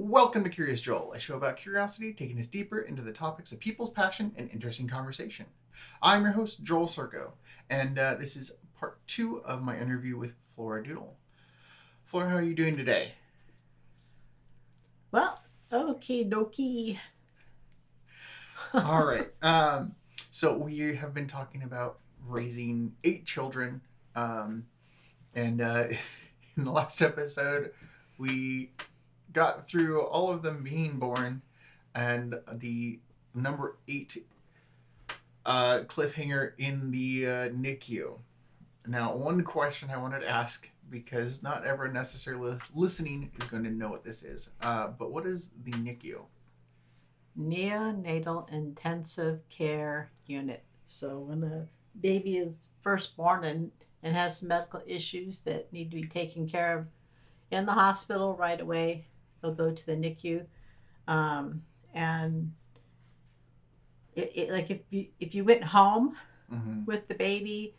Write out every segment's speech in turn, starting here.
Welcome to Curious Joel, a show about curiosity taking us deeper into the topics of people's passion and interesting conversation. I'm your host, Joel Circo, and this is part 2 of my interview with Flora Doodle. Flora, how are you doing today? Well, okie dokie. All right. So we have been talking about raising 8 children, and in the last episode, we got through all of them being born, and the number 8 cliffhanger in the NICU. Now, one question I wanted to ask, because not everyone necessarily listening is going to know what this is, but what is the NICU? Neonatal intensive care unit. So when a baby is first born and has some medical issues that need to be taken care of in the hospital right away, they'll go to the NICU. And like if you went home Mm-hmm. with the baby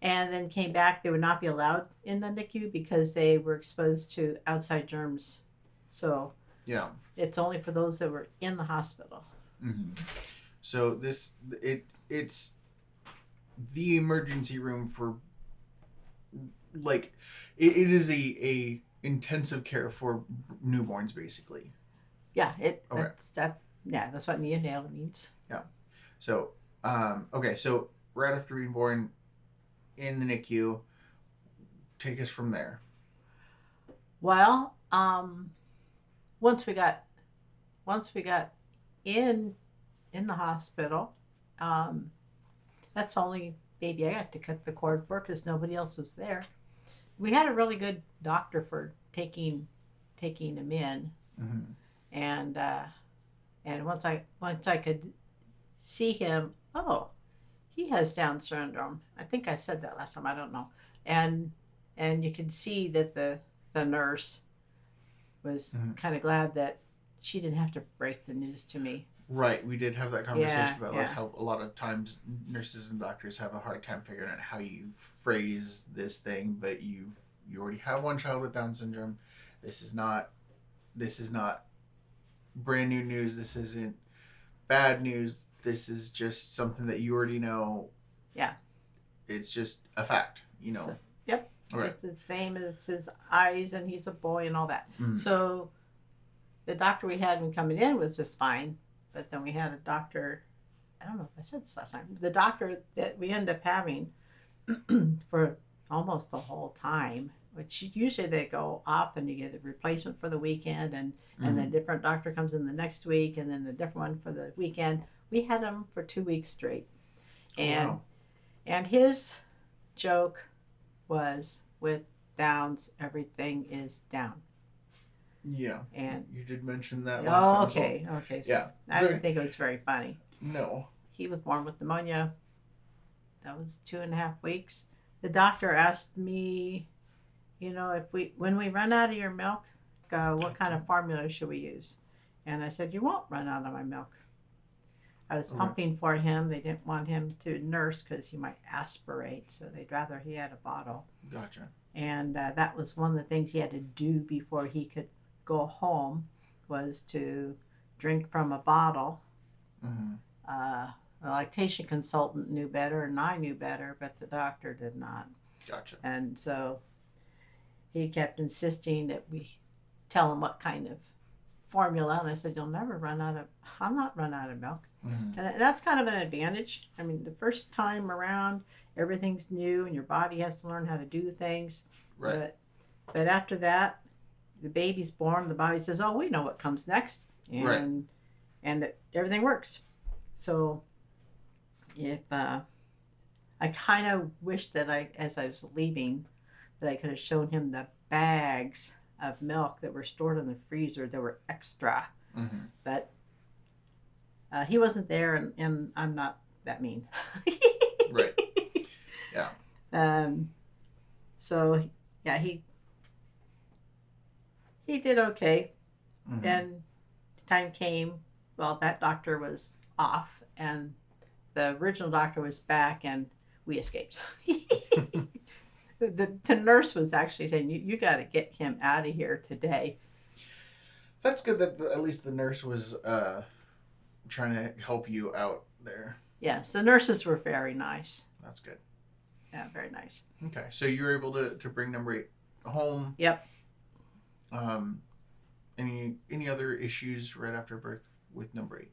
and then came back, they would not be allowed in the NICU because they were exposed to outside germs. So Yeah. it's only for those that were in the hospital. Mm-hmm. So it's the emergency room for, like, it is a intensive care for newborns, basically. Yeah, Okay. that's what neonatal means. Yeah. So okay, so right after being born in the NICU, take us from there. Well, once we got in in the hospital, um, that's the only baby I got to cut the cord for because nobody else was there. We had a really good doctor for taking him in, Mm-hmm. and once I could see him, oh, he has Down syndrome. I think I said that last time. I don't know, and you could see that the nurse was Mm-hmm. kind of glad that she didn't have to break the news to me. Right, we did have that conversation Yeah, about like yeah, how a lot of times nurses and doctors have a hard time figuring out how you phrase this thing, but you already have one child with Down syndrome. This is not this is not brand new news. This isn't bad news. This is just something that you already know. yeah. It's just a fact, you know. So, yep, Okay. just the same as his eyes, and he's a boy and all that. Mm. So the doctor we had him coming in was just fine, but then we had a doctor. I don't know if I said this last time. The doctor that we ended up having for almost the whole time, which usually they go off and you get a replacement for the weekend, and then a Mm. different doctor comes in the next week, and then a different one for the weekend. We had him for 2 weeks straight, Oh and wow. his joke was with Downs, everything is down. Yeah. And You did mention that last oh, time as well. okay. So Yeah. I It's didn't okay. think it was very funny. No. He was born with pneumonia. That was 2.5 weeks. The doctor asked me, if when we run out of your milk, what kind of formula should we use? And I said, you won't run out of my milk. I was Okay. pumping for him. They didn't want him to nurse because he might aspirate, so they'd rather he had a bottle. Gotcha. And that was one of the things he had to do before he could go home, was to drink from a bottle. Mm-hmm. A lactation consultant knew better, and I knew better, but the doctor did not. Gotcha. And so he kept insisting that we tell him what kind of formula. And I said, "You'll never run out of. I'll not run out of milk." Mm-hmm. And that's kind of an advantage. I mean, the first time around, everything's new, and your body has to learn how to do things. Right. But after that, the baby's born. The body says, "Oh, we know what comes next," Right. and everything works. So if I kind of wish that as I was leaving, that I could have shown him the bags of milk that were stored in the freezer that were extra. Mm-hmm. But he wasn't there, and I'm not that mean. Right. Yeah. um, so yeah, he did okay. Mm-hmm. And time came. Well, that doctor was off, and the original doctor was back, and we escaped. The nurse was actually saying, you got to get him out of here today. That's that's good that at least the nurse was trying to help you out there. Yes, the nurses were very nice. That's good. Yeah, very nice. Okay, so you were able to bring number 8 home. Yep. Any other issues right after birth with number 8?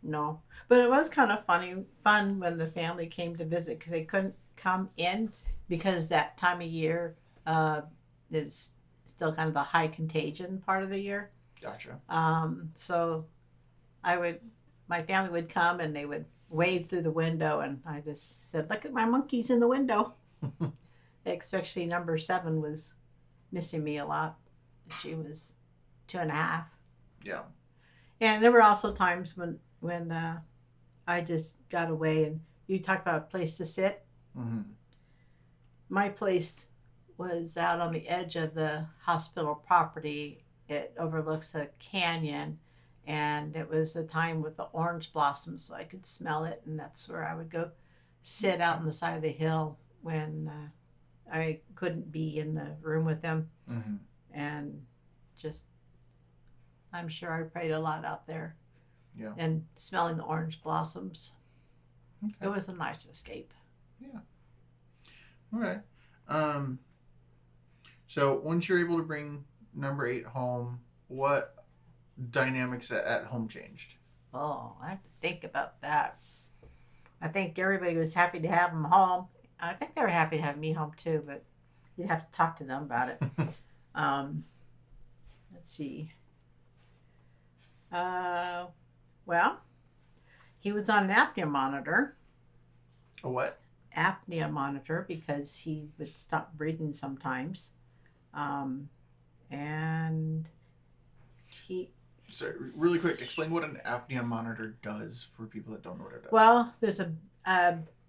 No, but it was kind of fun when the family came to visit because they couldn't come in because that time of year is still kind of the high contagion part of the year. Gotcha. So my family would come and they would wave through the window, and I just said, "Look at my monkeys in the window." Especially number 7 was missing me a lot. She was 2.5. Yeah. And there were also times when I just got away, and you talk about a place to sit. Mm-hmm. My place was out on the edge of the hospital property. It overlooks a canyon, and it was a time with the orange blossoms, so I could smell it, and that's where I would go sit out on the side of the hill when I couldn't be in the room with them. Mm-hmm. And just, I'm sure I prayed a lot out there. Yeah. And smelling the orange blossoms. Okay. It was a nice escape. Yeah. All right. So once you're able to bring number 8 home, what dynamics at home changed? Oh, I have to think about that. I think everybody was happy to have them home. I think they were happy to have me home too, but you'd have to talk to them about it. Let's see. Well, he was on an apnea monitor. A what? Apnea monitor, because he would stop breathing sometimes. And he... So, really quick, explain what an apnea monitor does for people that don't know what it does. Well, there's a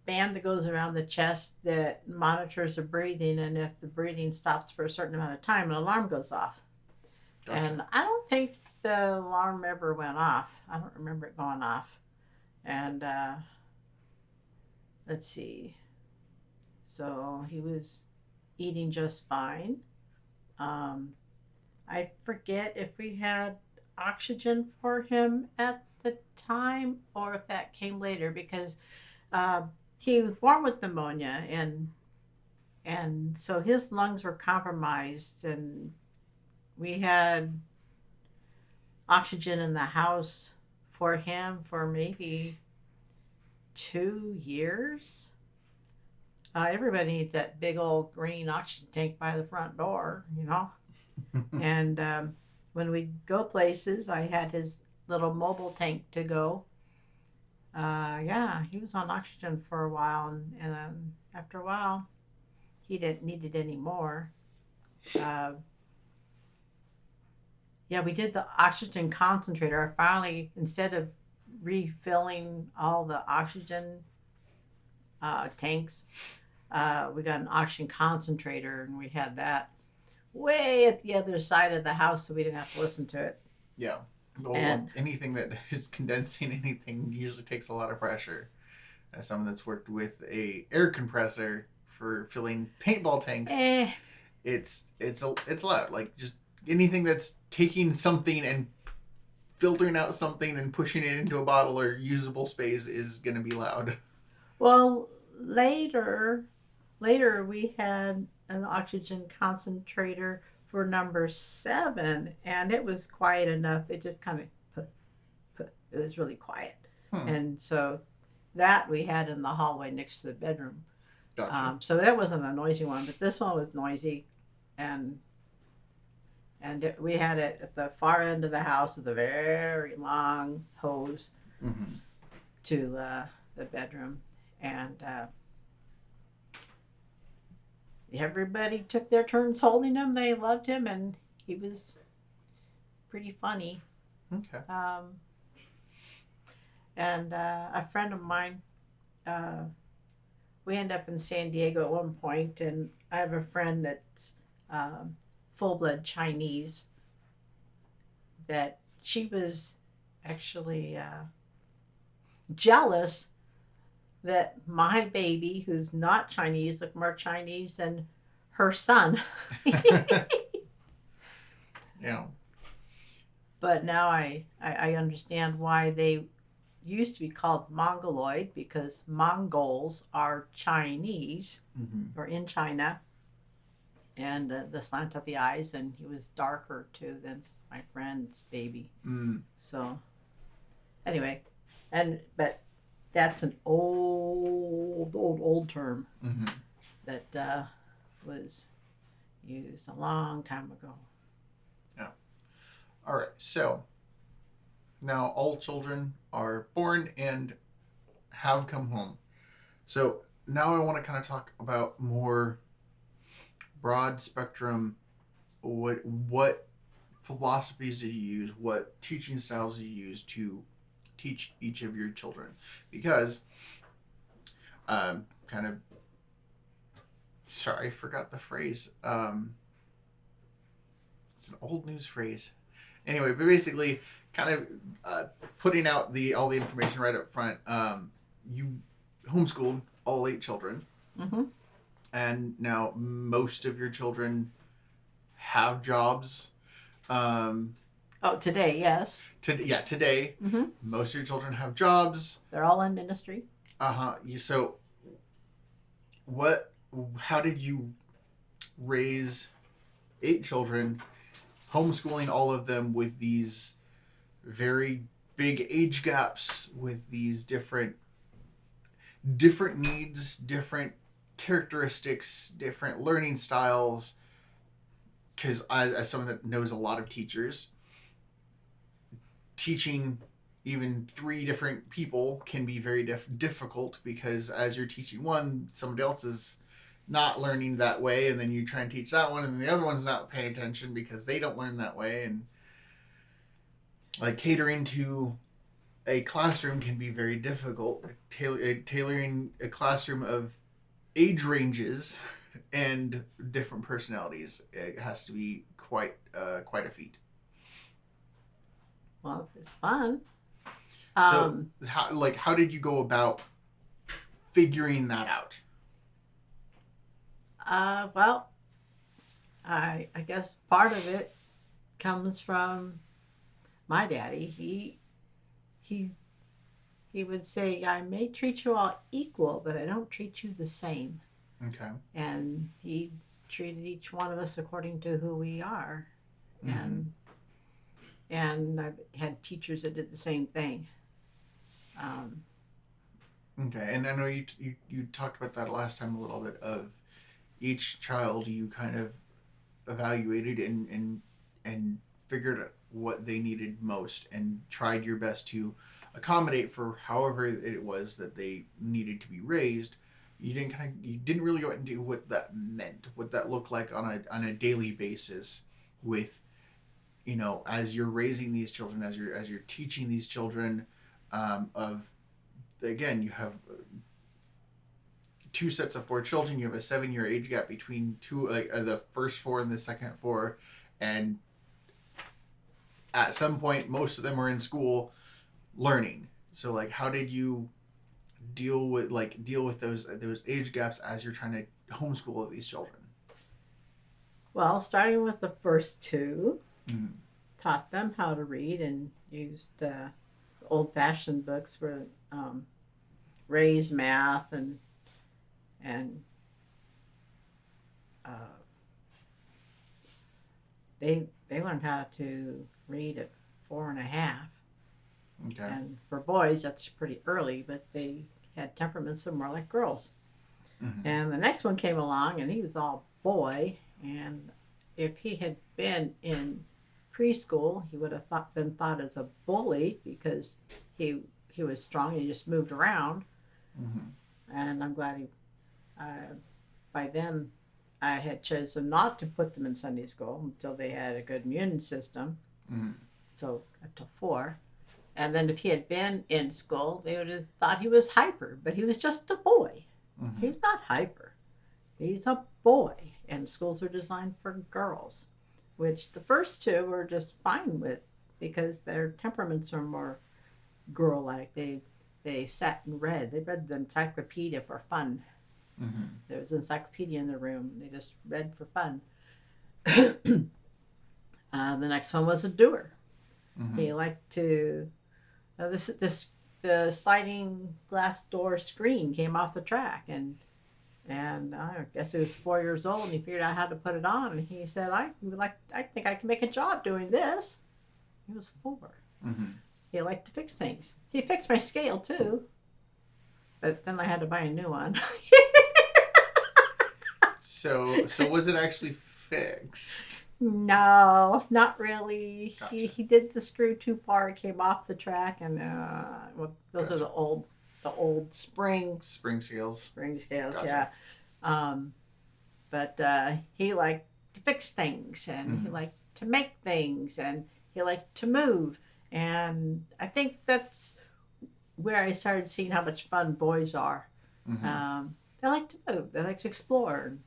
band that goes around the chest that monitors the breathing, and if the breathing stops for a certain amount of time, an alarm goes off. Gotcha. And I don't think the alarm ever went off. I don't remember it going off. And let's see. So he was eating just fine. I forget if we had oxygen for him at the time or if that came later, because he was born with pneumonia, and so his lungs were compromised, and we had oxygen in the house for him for maybe 2 years. Everybody needs that big old green oxygen tank by the front door, you know. And when we go places, I had his little mobile tank to go. Yeah, he was on oxygen for a while, and after a while, he didn't need it anymore. Yeah, we did the oxygen concentrator. I finally, instead of refilling all the oxygen tanks, we got an oxygen concentrator, and we had that way at the other side of the house, so we didn't have to listen to it. Yeah. Well, anything that is condensing anything usually takes a lot of pressure. As someone that's worked with a air compressor for filling paintball tanks, it's loud. Like, just anything that's taking something and filtering out something and pushing it into a bottle or usable space is going to be loud. Well, later we had an oxygen concentrator for number 7, and it was quiet enough. It just kind of it was really quiet. And so that we had in the hallway next to the bedroom. Gotcha. So that wasn't a noisy one, but this one was noisy, and we had it at the far end of the house with a very long hose to the bedroom, and everybody took their turns holding him. They loved him, and he was pretty funny. Okay. And a friend of mine, we ended up in San Diego at one point, and I have a friend that's full-blood Chinese, that she was actually jealous that my baby, who's not Chinese, looked more Chinese than her son. Yeah. but now I understand why they used to be called Mongoloid, because Mongols are Chinese Mm-hmm. or in China, and the slant of the eyes, and he was darker too than my friend's baby. Mm. So anyway, and but that's an old term Mm-hmm. that was used a long time ago. Yeah. All right. So now all children are born and have come home. So now I want to kind of talk about more broad spectrum. What philosophies do you use? What teaching styles do you use to teach each of your children? Because kind of sorry, I forgot the phrase. It's an old news phrase. Anyway, but basically, kind of putting out the all the information right up front. You homeschooled all 8 children, Mm-hmm. and now most of your children have jobs. Um, Oh, today, yes. Today, Mm-hmm. most of your children have jobs. They're all in ministry. So, what? How did you raise 8 children, homeschooling all of them with these very big age gaps, with these different needs, different characteristics, different learning styles? Because as someone that knows a lot of teachers, teaching even 3 different people can be very difficult, because as you're teaching one, somebody else is not learning that way, and then you try and teach that one, and the other one's not paying attention because they don't learn that way. And like catering to a classroom can be very difficult. Tailoring a classroom of age ranges and different personalities, it has to be quite a feat. Well, it's fun. So how did you go about figuring that out? Well, I guess part of it comes from my daddy. He he would say, "I may treat you all equal, but I don't treat you the same." Okay. And he treated each one of us according to who we are. Mm-hmm. And I've had teachers that did the same thing. Um, Okay, and I know you talked about that last time a little bit, of each child you kind of evaluated and figured out what they needed most and tried your best to accommodate for however it was that they needed to be raised. You didn't really go into what that meant, what that looked like on a daily basis, with as you're raising these children, as you're teaching these children, of again, you have 2 sets of 4 children. You have a 7-year age gap between two, like the first 4 and the second 4, and at some point, most of them are in school learning. So, like, how did you deal with those age gaps as you're trying to homeschool these children? well, starting with the first 2, Mm-hmm. taught them how to read and used old-fashioned books for raised math and uh, they learned how to read at 4.5. Okay. And for boys, that's pretty early, but they had temperaments that were more like girls. Mm-hmm. And the next one came along, and he was all boy. And if he had been in preschool, he would have been thought as a bully, because he was strong. He just moved around. Mm-hmm. And I'm glad by then I had chosen not to put them in Sunday school until they had a good immune system. Mm-hmm. So up to 4. And then if he had been in school, they would have thought he was hyper, but he was just a boy. Mm-hmm. He's not hyper. He's a boy. And schools are designed for girls, which the first 2 were just fine with, because their temperaments are more girl-like. They sat and read. They read the encyclopedia for fun. Mm-hmm. There was an encyclopedia in the room. They just read for fun. The next one was a doer. Mm-hmm. He liked to this the sliding glass door screen came off the track, and I guess he was 4 years old, and he figured out how to put it on, and he said, I think I can make a job doing this." He was 4. Mm-hmm. He liked to fix things. He fixed my scale too, but then I had to buy a new one. So was it actually fixed? No, not really. Gotcha. He did the screw too far. It came off the track, and well, those are Gotcha. the old spring Scales. scales. Gotcha. Yeah. Um, but he liked to fix things, and he liked to make things, and he liked to move. And I think that's where I started seeing how much fun boys are. Mm-hmm. They like to move. They like to explore,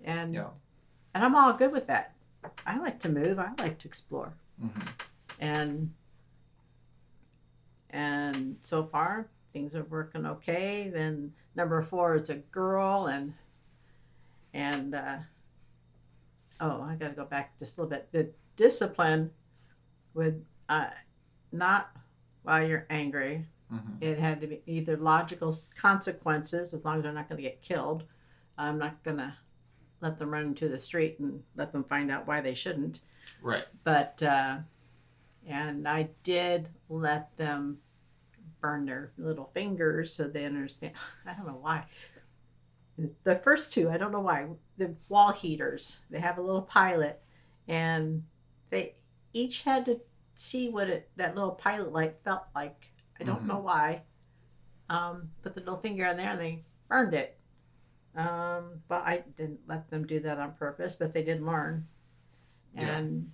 and Yeah. and I'm all good with that. I like to move. I like to explore, Mm-hmm. and so far things are working okay. Then number 4 is a girl, and oh, I got to go back just a little bit. The discipline would not while you're angry. Mm-hmm. It had to be either logical consequences, as long as they're not going to get killed. I'm not going to let them run into the street and let them find out why they shouldn't. Right. But, and I did let them burn their little fingers so they understand. I don't know why. The first 2, I don't know why. The wall heaters, they have a little pilot, and they each had to see what that little pilot light felt like. I don't know why. Put the little finger on there and they burned it. But I didn't let them do that on purpose, but they did learn. And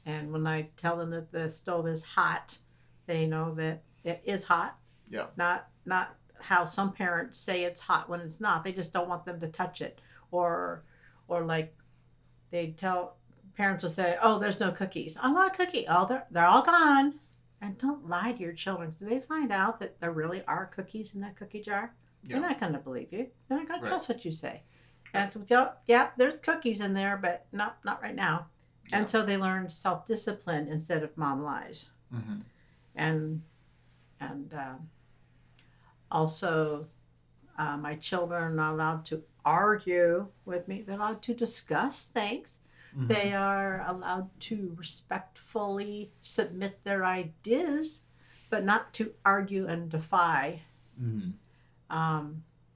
and when I tell them that the stove is hot, they know that it is hot. Yeah. Not how some parents say it's hot when it's not. They just don't want them to touch it. Or like they tell parents will say, "Oh, there's no cookies. I want a cookie. Oh, they're all gone." And don't lie to your children. So they find out that there really are cookies in that cookie jar. Yeah. They're not going to believe you. They're not going to Right. trust what you say. And so, yeah, there's cookies in there, but not right now. Yeah. And so they learn self-discipline instead of mom lies. Mm-hmm. And also, my children are not allowed to argue with me. They're allowed to discuss things. Mm-hmm. They are allowed to respectfully submit their ideas, but not to argue and defy. Mm-hmm.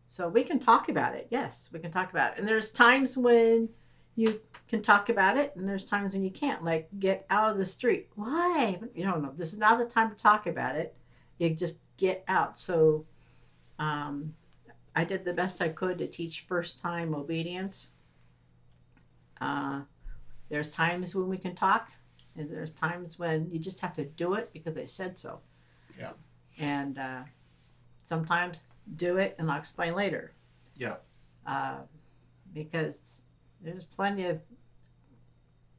So we can talk about it. Yes, we can talk about it. And there's times when you can talk about it, and there's times when you can't. Like, get out of the street. Why? You don't know. This is not the time to talk about it. You just get out. So I did the best I could to teach first time obedience. There's times when we can talk, and there's times when you just have to do it because they said so. Yeah. And sometimes do it, and I'll explain later. Yeah. Because there's plenty of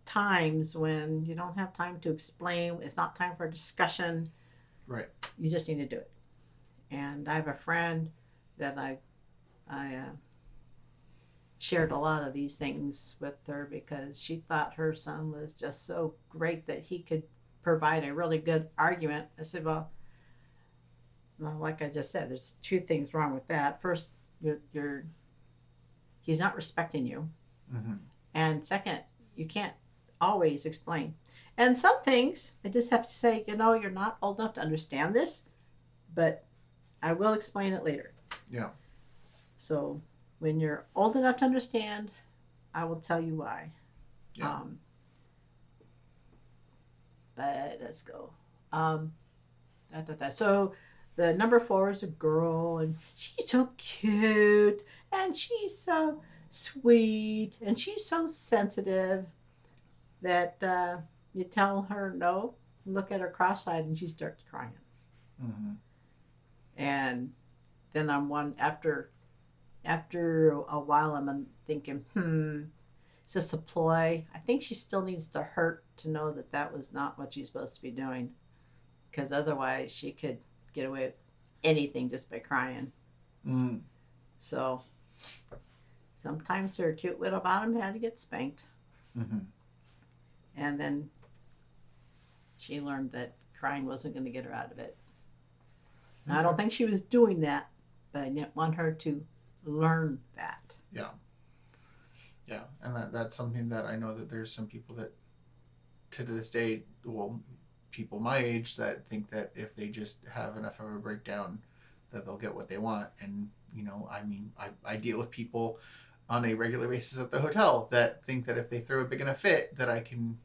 times when you don't have time to explain. It's not time for a discussion. Right. You just need to do it. And I have a friend that I shared a lot of these things with her because she thought her son was just so great that he could provide a really good argument. I said, well, like I just said, there's 2 things wrong with that. First, he's not respecting you. Mm-hmm. And second, you can't always explain. And some things, I just have to say, you're not old enough to understand this, but I will explain it later. Yeah. So when you're old enough to understand, I will tell you why. Yeah. But let's go. So the number 4 is a girl, and she's so cute, and she's so sweet, and she's so sensitive that you tell her no, look at her cross-eyed, and she starts crying. Mm-hmm. And then I'm after a while, I'm thinking, is this a ploy? I think she still needs to hurt to know that was not what she's supposed to be doing, because otherwise she could get away with anything just by crying. Mm. So sometimes her cute little bottom had to get spanked. Mm-hmm. And then she learned that crying wasn't going to get her out of it. Now, I Okay. don't think she was doing that, but I didn't want her to learn that. Yeah. Yeah. And that's something that I know that there's some people that to this day, well, people my age that think that if they just have enough of a breakdown that they'll get what they want. And, I mean, I deal with people on a regular basis at the hotel that think that if they throw a big enough fit that I can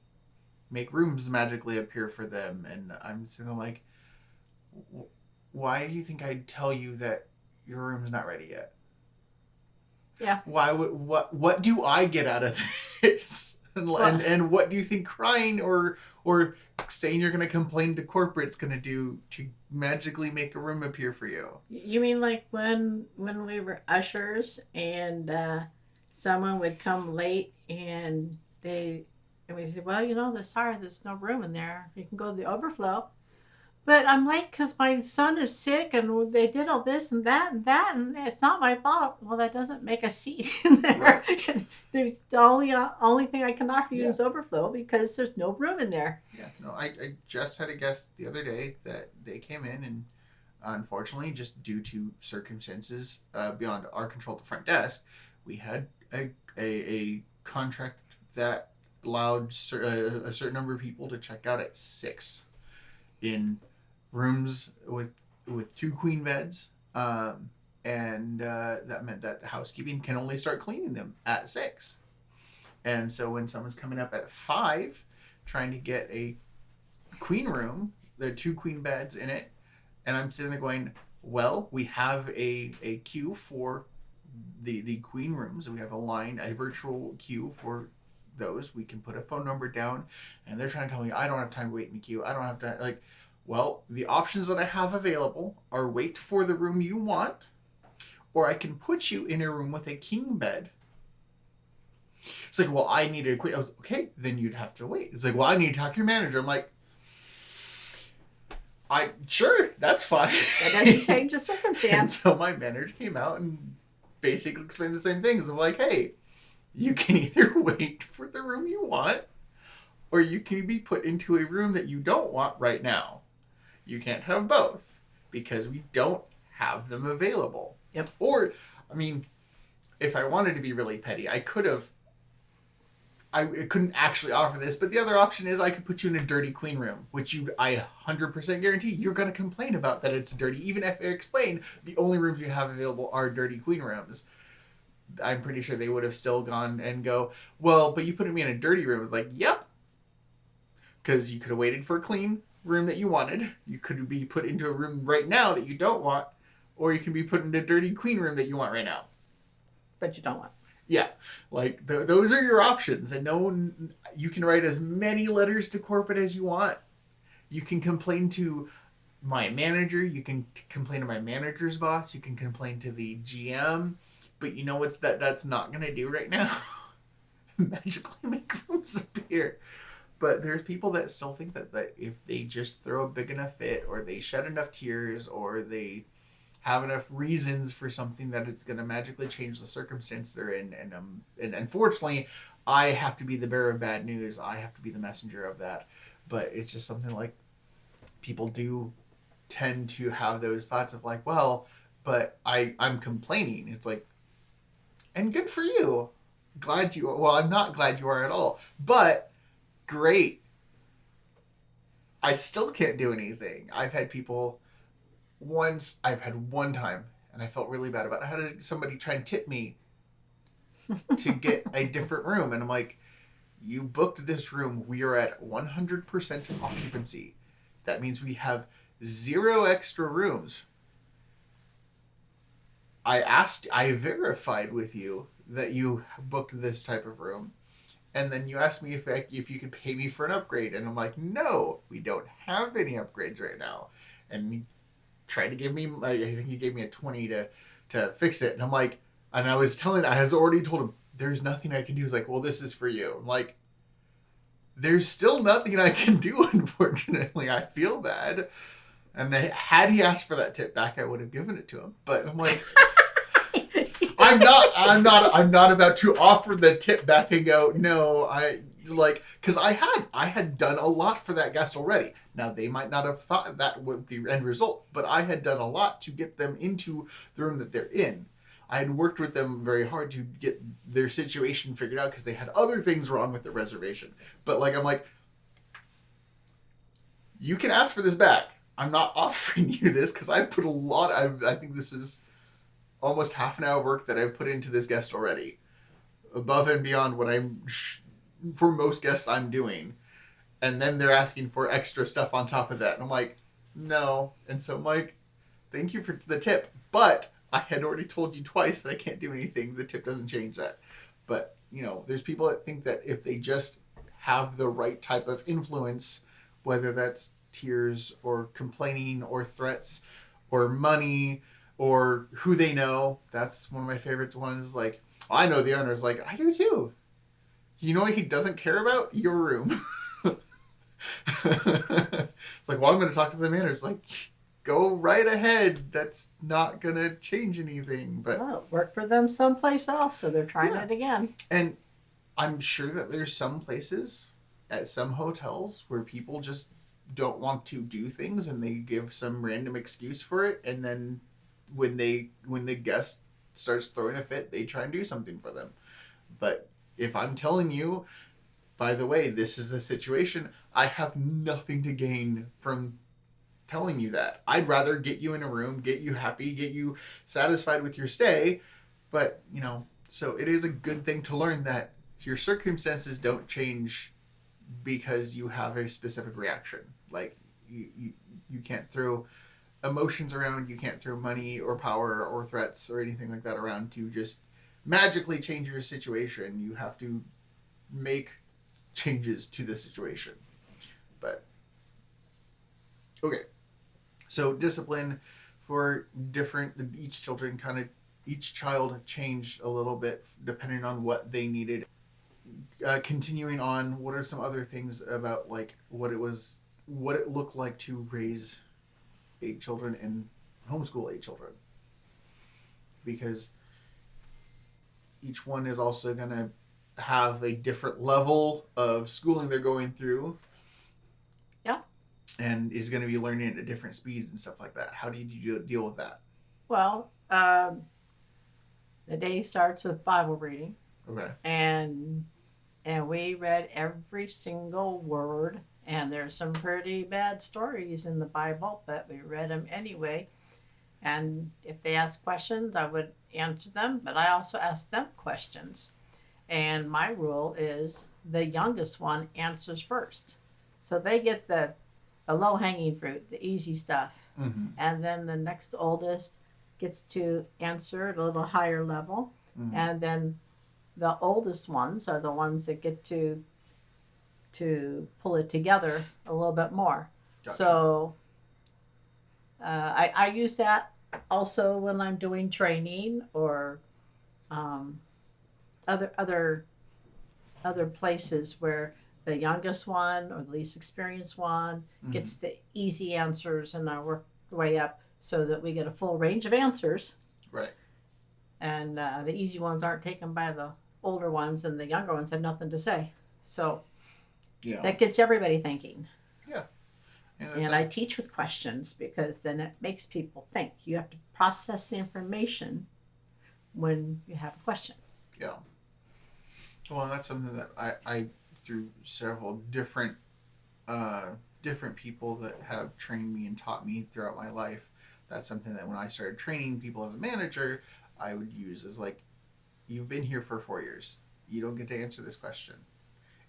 make rooms magically appear for them. And I'm sitting there like, why do you think I'd tell you that your room's not ready yet? Yeah. Why would what do I get out of this? And what do you think crying or saying you're going to complain to corporate's going to do to magically make a room appear for you? You mean like when we were ushers and someone would come late and we said, well, sorry, there's no room in there. You can go to the overflow. But I'm late because my son is sick and they did all this and that and that and it's not my fault. Well, that doesn't make a seat in there. Right. There's the only thing I can offer you is overflow because there's no room in there. Yeah, no, I just had a guest the other day that they came in and unfortunately, just due to circumstances beyond our control at the front desk, we had a contract that allowed a certain number of people to check out at 6 in rooms with 2 queen beds, and that meant that housekeeping can only start cleaning them at 6. And so when someone's coming up at 5 trying to get a queen room, there are 2 queen beds in it, and I'm sitting there going, well, we have a queue for the queen rooms. We have a virtual queue for those. We can put a phone number down, and they're trying to tell me I don't have time to wait in the queue. I don't have to, well, the options that I have available are wait for the room you want, or I can put you in a room with a king bed. It's like, well, I need to quit. I was okay, then you'd have to wait. It's like, well, I need to talk to your manager. I'm like, sure, that's fine. That doesn't change the circumstance. And so my manager came out and basically explained the same things. I'm like, hey, you can either wait for the room you want, or you can be put into a room that you don't want right now. You can't have both because we don't have them available. Yep. Or, I mean, if I wanted to be really petty, I couldn't actually offer this, but the other option is I could put you in a dirty queen room, which I 100% guarantee you're going to complain about that it's dirty. Even if I explain the only rooms you have available are dirty queen rooms, I'm pretty sure they would have still gone and go, well, but you put me in a dirty room. It's like, yep. Because you could have waited for a clean room that you wanted. You could be put into a room right now that you don't want, or you can be put in a dirty queen room that you want right now. But you don't want. Yeah, those are your options, and you can write as many letters to corporate as you want. You can complain to my manager. You can complain to my manager's boss. You can complain to the GM. But you know what's that's not going to do right now? Magically make rooms appear. But there's people that still think that if they just throw a big enough fit, or they shed enough tears, or they have enough reasons for something, that it's going to magically change the circumstance they're in. And unfortunately, I have to be the bearer of bad news. I have to be the messenger of that. But it's just something like people do tend to have those thoughts of like, well, but I'm complaining. It's like, and good for you. Glad you are. Well, I'm not glad you are at all. But great. I still can't do anything. I've had one time, and I felt really bad about it. I had somebody try and tip me to get a different room. And I'm like, you booked this room. We are at 100% occupancy. That means we have 0 extra rooms. I verified with you that you booked this type of room. And then you asked me if you could pay me for an upgrade. And I'm like, no, we don't have any upgrades right now. And he tried to give me, I think he gave me a 20 to fix it. And I'm like, and I was already told him, there's nothing I can do. He's like, well, this is for you. I'm like, there's still nothing I can do, unfortunately. I feel bad. And had he asked for that tip back, I would have given it to him. But I'm like, I'm not about to offer the tip back and go, no, like, because I had done a lot for that guest already. Now they might not have thought that was the end result, but I had done a lot to get them into the room that they're in. I had worked with them very hard to get their situation figured out because they had other things wrong with the reservation. But like, I'm like, you can ask for this back. I'm not offering you this because I've put a lot. I think this is almost half an hour of work that I've put into this guest already, above and beyond what for most guests I'm doing. And then they're asking for extra stuff on top of that. And I'm like, no. And so I'm like, thank you for the tip. But I had already told you twice that I can't do anything. The tip doesn't change that. But, there's people that think that if they just have the right type of influence, whether that's tears or complaining or threats or money or who they know, that's one of my favorite ones. Like, I know the owner is like, I do too. You know what he doesn't care about? Your room. It's like, well, I'm going to talk to the manager. It's like, go right ahead. That's not going to change anything. But well, work for them someplace else, so they're trying it again. And I'm sure that there's some places at some hotels where people just don't want to do things and they give some random excuse for it. And then when the guest starts throwing a fit, they try and do something for them. But if I'm telling you, by the way, this is the situation, I have nothing to gain from telling you that. I'd rather get you in a room, get you happy, get you satisfied with your stay. But, so it is a good thing to learn that your circumstances don't change because you have a specific reaction. Like, you can't throw emotions around, you can't throw money or power or threats or anything like that around to just magically change your situation. You have to make changes to the situation. But okay, so discipline for each child changed a little bit depending on what they needed. Continuing on, what are some other things about like what it looked like to raise 8 children and homeschool 8 children? Because each one is also going to have a different level of schooling they're going through. Yeah. And is going to be learning at different speeds and stuff like that. How do you deal with that? Well, the day starts with Bible reading. Okay. And we read every single word. And there's some pretty bad stories in the Bible, but we read them anyway. And if they asked questions, I would answer them, but I also asked them questions. And my rule is the youngest one answers first. So they get the low-hanging fruit, the easy stuff. Mm-hmm. And then the next oldest gets to answer at a little higher level. Mm-hmm. And then the oldest ones are the ones that get to pull it together a little bit more. Gotcha. So I use that also when I'm doing training or other places where the youngest one or the least experienced one gets the easy answers, and I work the way up so that we get a full range of answers. Right. And the easy ones aren't taken by the older ones, and the younger ones have nothing to say. So that gets everybody thinking. Yeah. And I teach with questions because then it makes people think. You have to process the information when you have a question. Yeah. Well, that's something that I through several different people that have trained me and taught me throughout my life. That's something that when I started training people as a manager, I would use as like, you've been here for 4 years. You don't get to answer this question.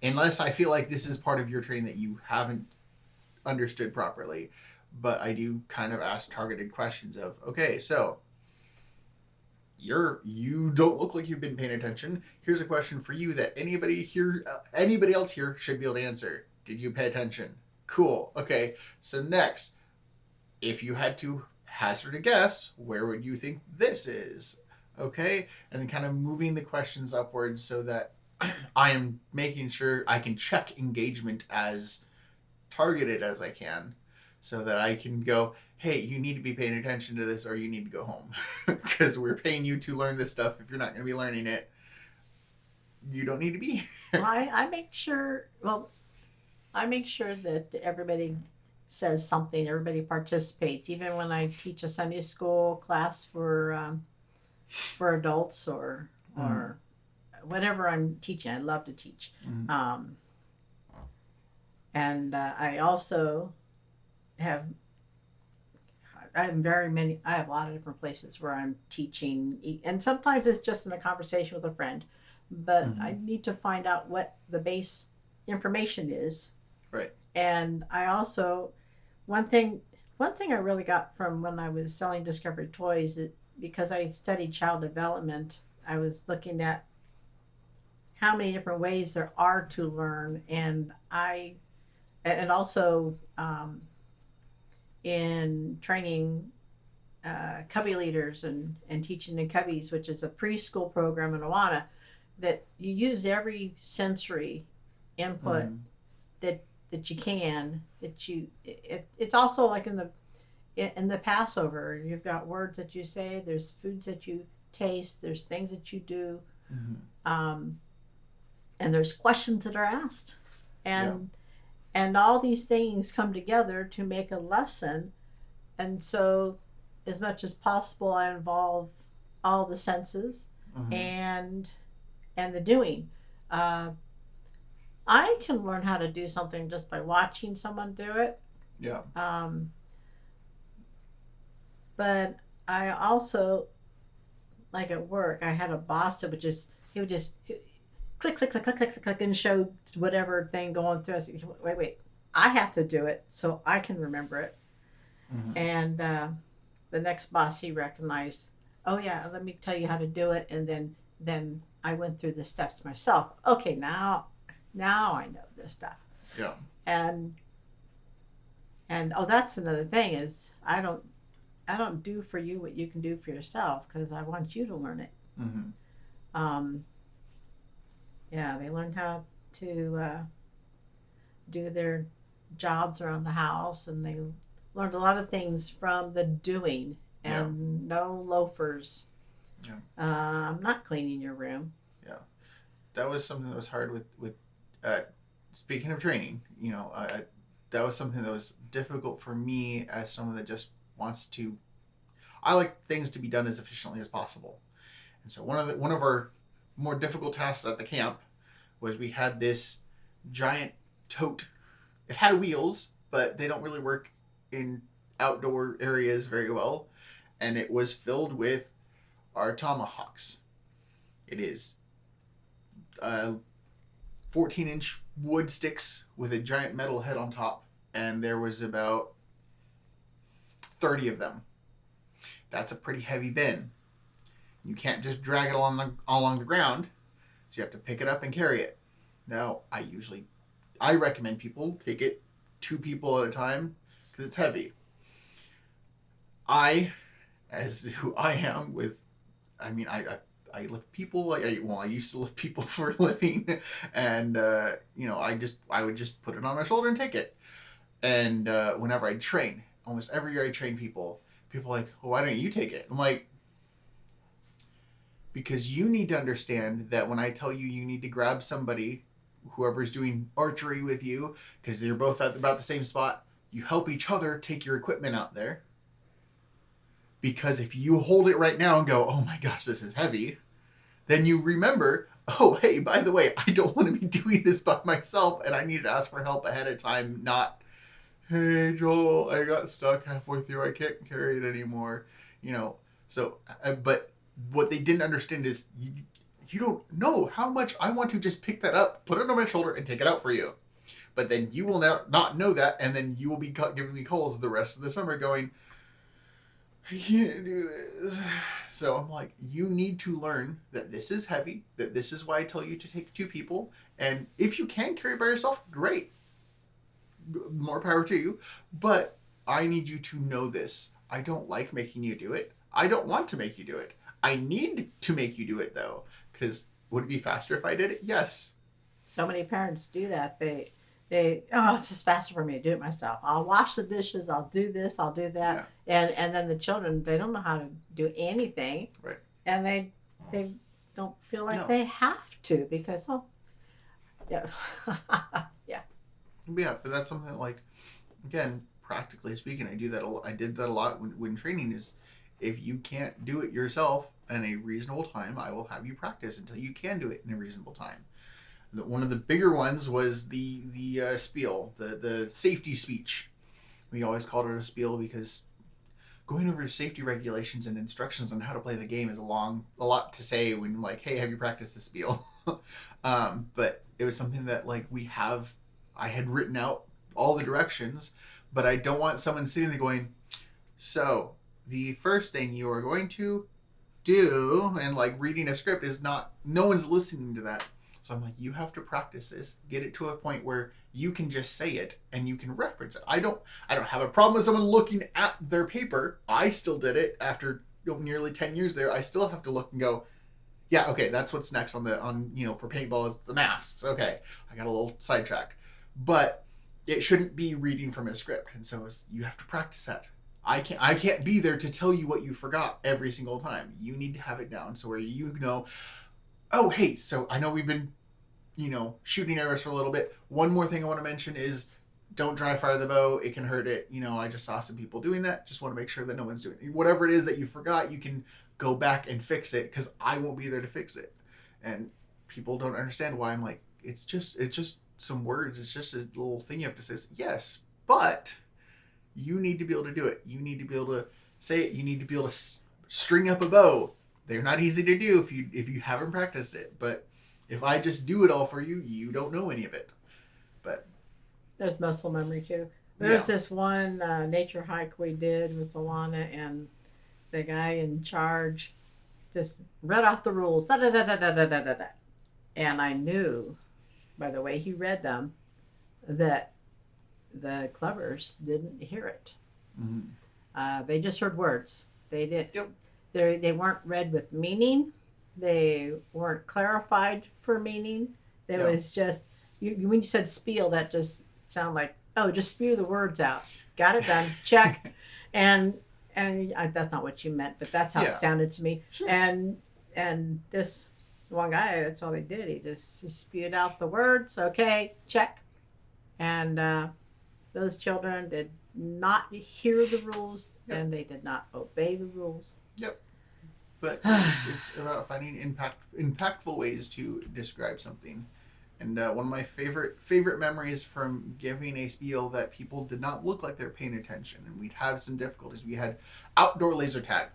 Unless I feel like this is part of your training that you haven't understood properly. But I do kind of ask targeted questions of, okay, so you don't look like you've been paying attention. Here's a question for you that anybody else here should be able to answer. Did you pay attention? Cool. Okay. So next, if you had to hazard a guess, where would you think this is? Okay. And then kind of moving the questions upwards so that I am making sure I can check engagement as targeted as I can, so that I can go, hey, you need to be paying attention to this or you need to go home because we're paying you to learn this stuff. If you're not going to be learning it, you don't need to be Well, here. I make sure. Well, I make sure that everybody says something. Everybody participates, even when I teach a Sunday school class for adults Mm, or whatever I'm teaching. I love to teach, mm, um, and I also have I have very many. I have a lot of different places where I'm teaching, and sometimes it's just in a conversation with a friend. But I mm. need to find out what the base information is, Right. and I also one thing one thing I really got from when I was selling Discovery Toys, because I studied child development, I was looking at how many different ways there are to learn, and also in training cubby leaders and teaching the cubbies, which is a preschool program in Awana, that you use every sensory input Mm, that you can. It's also like in the Passover, you've got words that you say, there's foods that you taste, there's things that you do, mm. um, and there's questions that are asked, Yeah. and all these things come together to make a lesson. And so, as much as possible, I involve all the senses Mm, and the doing. Uh, I can learn how to do something just by watching someone do it. yeah. Um, but I also, like at work, I had a boss that would just click click click click click click, and show whatever thing going through. I said, wait, I have to do it so I can remember it. Mm, And the next boss, he recognized, oh yeah, let me tell you how to do it. And then I went through the steps myself. Okay, now I know this stuff. yeah. And oh, that's another thing is I don't do for you what you can do for yourself, because I want you to learn it. Mm, um yeah, they learned how to do their jobs around the house, and they learned a lot of things from the doing, yeah. and no loafers. Yeah. I'm not cleaning your room. Yeah. That was something that was hard with uh, speaking of training. That was something that was difficult for me as someone that just wants to. I like things to be done as efficiently as possible, and so one of our more difficult tasks at the camp was we had this giant tote. It had wheels, but they don't really work in outdoor areas very well, and it was filled with our tomahawks. It is 14-inch wood sticks with a giant metal head on top, and there was about 30 of them. That's a pretty heavy bin. You can't just drag it along the ground, so you have to pick it up and carry it. Now, I recommend people take it 2 people at a time because it's heavy. I, as who I am, I lift people. I used to lift people for a living, and I would just put it on my shoulder and take it. And whenever I train, almost every year I train people. People are like, well, why don't you take it? I'm like, because you need to understand that when I tell you you need to grab somebody, whoever's doing archery with you, because they're both at about the same spot, you help each other take your equipment out there. Because if you hold it right now and go, oh my gosh, this is heavy, then you remember, oh, hey, by the way, I don't want to be doing this by myself, and I need to ask for help ahead of time, not, hey, Joel, I got stuck halfway through, I can't carry it anymore. So, but what they didn't understand is you don't know how much I want to just pick that up, put it on my shoulder, and take it out for you. But then you will not know that, and then you will be giving me calls the rest of the summer going, I can't do this. So I'm like, you need to learn that this is heavy, that this is why I tell you to take 2 people. And if you can carry by yourself, great. More power to you. But I need you to know this. I don't like making you do it. I don't want to make you do it. I need to make you do it though. Because would it be faster if I did it? Yes. So many parents do that. Oh, it's just faster for me to do it myself. I'll wash the dishes. I'll do this. I'll do that. Yeah. And then the children, they don't know how to do anything, Right. and they don't feel like No. they have to because, oh, yeah. Yeah. Yeah, but that's something that, like, again, practically speaking, I do that. I did that a lot when training. Is if you can't do it yourself in a reasonable time, I will have you practice until you can do it in a reasonable time. One of the bigger ones was the spiel, the safety speech. We always called it a spiel because going over safety regulations and instructions on how to play the game is a lot to say when, like, hey, have you practiced the spiel? But it was something that, like, I had written out all the directions, but I don't want someone sitting there going, so the first thing you are going to do, and like reading a script is not, no one's listening to that. So I'm like, you have to practice this, get it to a point where you can just say it and you can reference it. I don't have a problem with someone looking at their paper. I still did it after nearly 10 years there. I still have to look and go, yeah, okay, that's what's next for paintball. It's the masks. Okay, I got a little sidetracked, but it shouldn't be reading from a script, and so you have to practice that. I can't be there to tell you what you forgot every single time. You need to have it down so where you know, oh, hey, so I know we've been, shooting arrows for a little bit. One more thing I want to mention is don't dry fire the bow. It can hurt it. I just saw some people doing that. Just want to make sure that no one's doing it. Whatever it is that you forgot, you can go back and fix it because I won't be there to fix it. And people don't understand why I'm like, it's just some words. It's just a little thing you have to say. Yes, but you need to be able to do it. You need to be able to say it. You need to be able to string up a bow. They're not easy to do if you haven't practiced it. But if I just do it all for you, you don't know any of it. But There's muscle memory too. There yeah, was this one nature hike we did with Alana, and the guy in charge just read off the rules. Da, da, da, da, da, da, da, da. And I knew by the way he read them that the clubbers didn't hear it. mm-hmm. They just heard words. They did. Yep, They weren't read with meaning. They weren't clarified for meaning. There yeah, was just when you said spiel, that just sounded like, oh, just spew the words out. Got it done. Check. And that's not what you meant, but that's how it yeah, sounded to me. sure, And this one guy, that's all he did. He spewed out the words. Okay, check. And those children did not hear the rules, yep, and they did not obey the rules. yep. But it's about finding impactful ways to describe something. And one of my favorite memories from giving a spiel that people did not look like they're paying attention, and we'd have some difficulties. We had outdoor laser tag,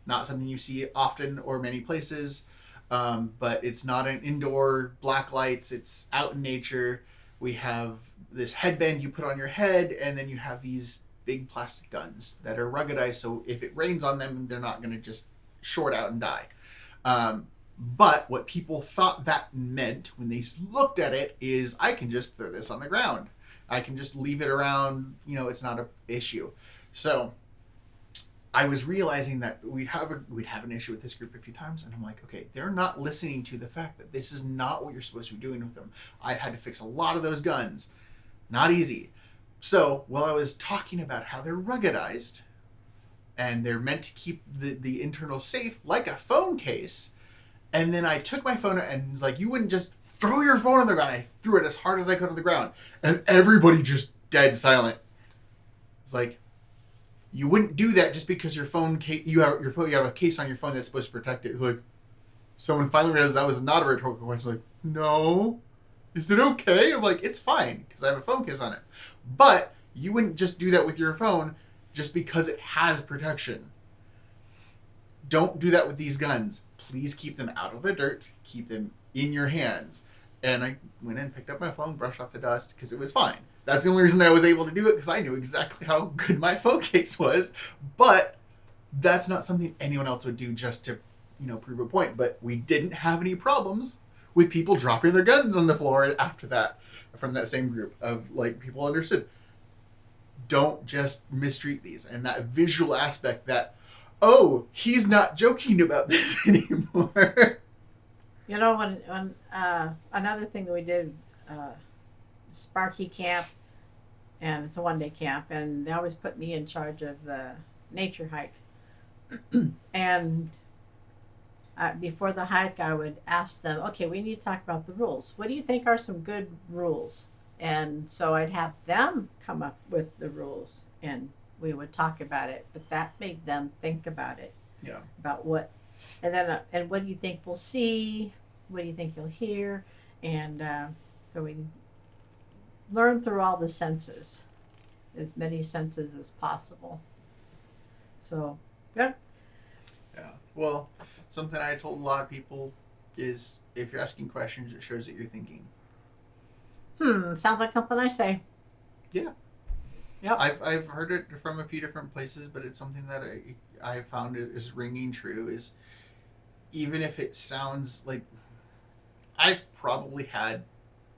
not something you see often or many places, but it's not an indoor black lights. It's out in nature. We have this headband you put on your head, and then you have these big plastic guns that are ruggedized, so if it rains on them, they're not going to just short out and die. But what people thought that meant when they looked at it is I can just throw this on the ground. I can just leave it around. It's not an issue. So I was realizing that we'd have an issue with this group a few times, and I'm like, okay, they're not listening to the fact that this is not what you're supposed to be doing with them. I had to fix a lot of those guns. Not easy. So while I was talking about how they're ruggedized and they're meant to keep the internal safe like a phone case, and then I took my phone and was like, you wouldn't just throw your phone on the ground. I threw it as hard as I could on the ground, and everybody just dead silent. It's like, you wouldn't do that just because your phone you have a case on your phone that's supposed to protect it. It's like someone finally realized that was not a rhetorical question. Like, no, is it okay? I'm like, it's fine because I have a phone case on it. But you wouldn't just do that with your phone just because it has protection. Don't do that with these guns. Please keep them out of the dirt. Keep them in your hands. And I went in, picked up my phone, brushed off the dust because it was fine. That's the only reason I was able to do it, because I knew exactly how good my phone case was. But that's not something anyone else would do just to, prove a point. But we didn't have any problems with people dropping their guns on the floor after that, from that same group of, like, people understood. Don't just mistreat these. And that visual aspect that, oh, he's not joking about this anymore. When another thing that we did, Sparky Camp, and it's a 1 day camp, and they always put me in charge of the nature hike. And before the hike, I would ask them, okay, we need to talk about the rules. What do you think are some good rules? And so I'd have them come up with the rules and we would talk about it. But that made them think about it, Yeah. about what, and then, and what do you think we'll see? What do you think you'll hear? And so we learn through all the senses, as many senses as possible. So, yeah. Yeah. Well, something I told a lot of people is if you're asking questions, it shows that you're thinking. Sounds like something I say. Yeah. Yep. I've heard it from a few different places, but it's something that I found is ringing true. Is even if it sounds like I probably had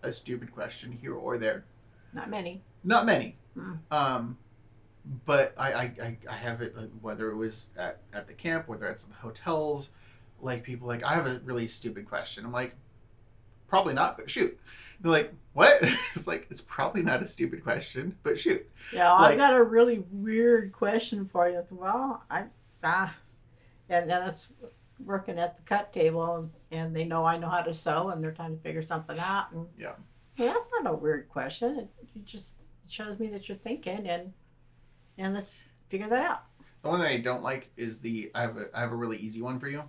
a stupid question here or there. Not many. Not many. Mm. But I have it whether it was at the camp, whether it's at the hotels, like people like I have a really stupid question. I'm like, probably not, but shoot. They're like, what? It's like it's probably not a stupid question, but shoot. Yeah, Like, I've got a really weird question for you. It's, well, and that's working at the cut table, and they know I know how to sew, and they're trying to figure something out. And yeah. well, that's not a weird question. It just shows me that you're thinking, and let's figure that out. The one that I don't like is I have a really easy one for you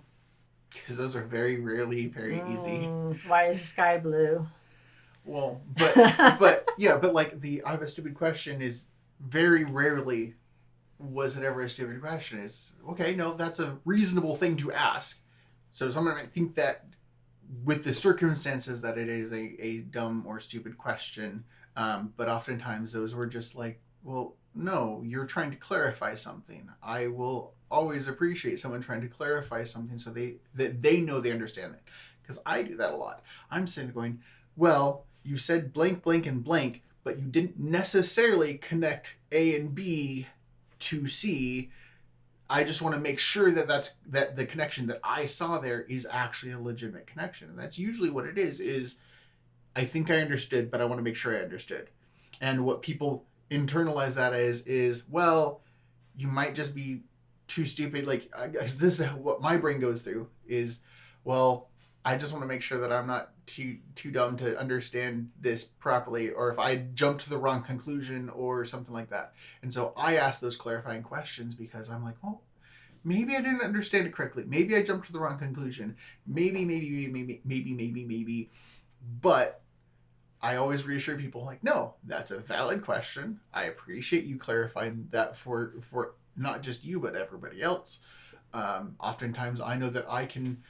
because those are very rarely very easy. Why is the sky blue? Well, but yeah, but like I have a stupid question is very rarely was it ever a stupid question. Is okay, no, that's a reasonable thing to ask. So someone might think that with the circumstances that it is a dumb or stupid question, but oftentimes those were just like, well, no, you're trying to clarify something. I will always appreciate someone trying to clarify something so that they know they understand it. Because I do that a lot. I'm sitting there going, well, you said blank, blank, and blank, but you didn't necessarily connect A and B to C. I just want to make sure that the connection that I saw there is actually a legitimate connection. And that's usually what it is I think I understood, but I want to make sure I understood. And what people internalize that is well, you might just be too stupid. Like, this is what my brain goes through is, well, I just want to make sure that I'm not too dumb to understand this properly, or if I jump to the wrong conclusion or something like that. And so I ask those clarifying questions because I'm like, oh, maybe I didn't understand it correctly. Maybe I jumped to the wrong conclusion. Maybe. But I always reassure people like, no, that's a valid question. I appreciate you clarifying that for not just you, but everybody else. Oftentimes I know that I can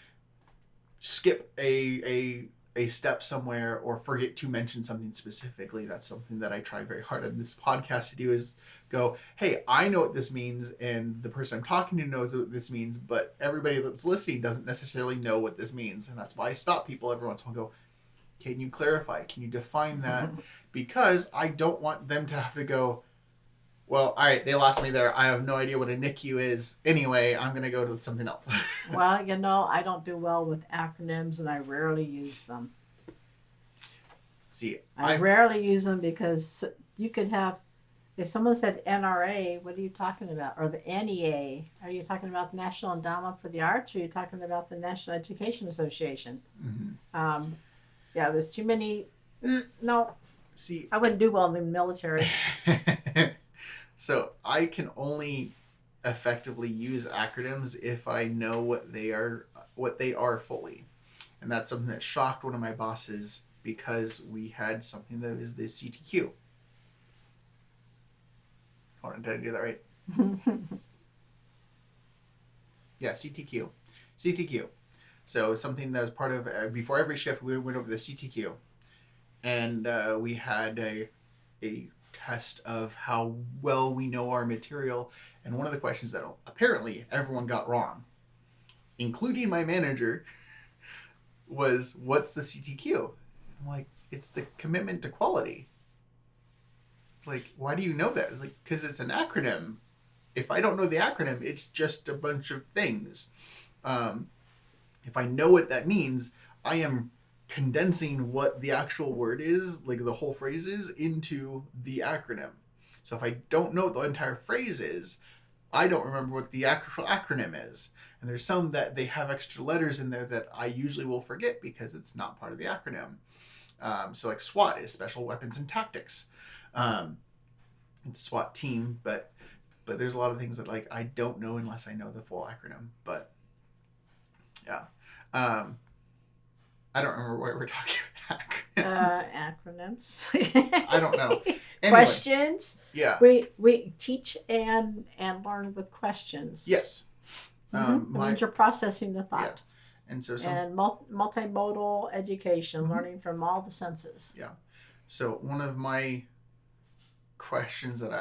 skip a step somewhere or forget to mention something specifically. That's something that I try very hard on this podcast to do is go, hey, I know what this means and the person I'm talking to knows what this means, but everybody that's listening doesn't necessarily know what this means. And that's why I stop people every once in a while and go, can you clarify? Can you define that? Because I don't want them to have to go, well, all right, they lost me there. I have no idea what a NICU is. Anyway, I'm going to go to something else. Well, I don't do well with acronyms, and I rarely use them. See, I rarely use them because you could have, if someone said NRA, what are you talking about? Or the NEA, are you talking about the National Endowment for the Arts, or are you talking about the National Education Association? Mm-hmm. Yeah, there's too many. No. See, I wouldn't do well in the military. So I can only effectively use acronyms if I know what they are fully. And that's something that shocked one of my bosses because we had something that is the CTQ. Hold on, did I do that right? Yeah, CTQ. So something that was part of, before every shift, we went over the CTQ. And we had a test of how well we know our material. And one of the questions that apparently everyone got wrong, including my manager, was, what's the CTQ? I'm like, it's the commitment to quality. Like, why do you know that? It's like, because it's an acronym. If I don't know the acronym, it's just a bunch of things. If I know what that means, I am condensing what the actual word is, like the whole phrase is, into the acronym. So if I don't know what the entire phrase is, I don't remember what the actual acronym is. And there's some that they have extra letters in there that I usually will forget because it's not part of the acronym. So like SWAT is Special Weapons and Tactics. It's SWAT team, but there's a lot of things that like I don't know unless I know the full acronym. But yeah, I don't remember why we're talking about Acronyms. I don't know. Anyway, Questions. yeah. We teach and learn with questions. Yes. It means you're processing the thought. Yeah. And so and multimodal education, learning from all the senses. Yeah. So one of my questions that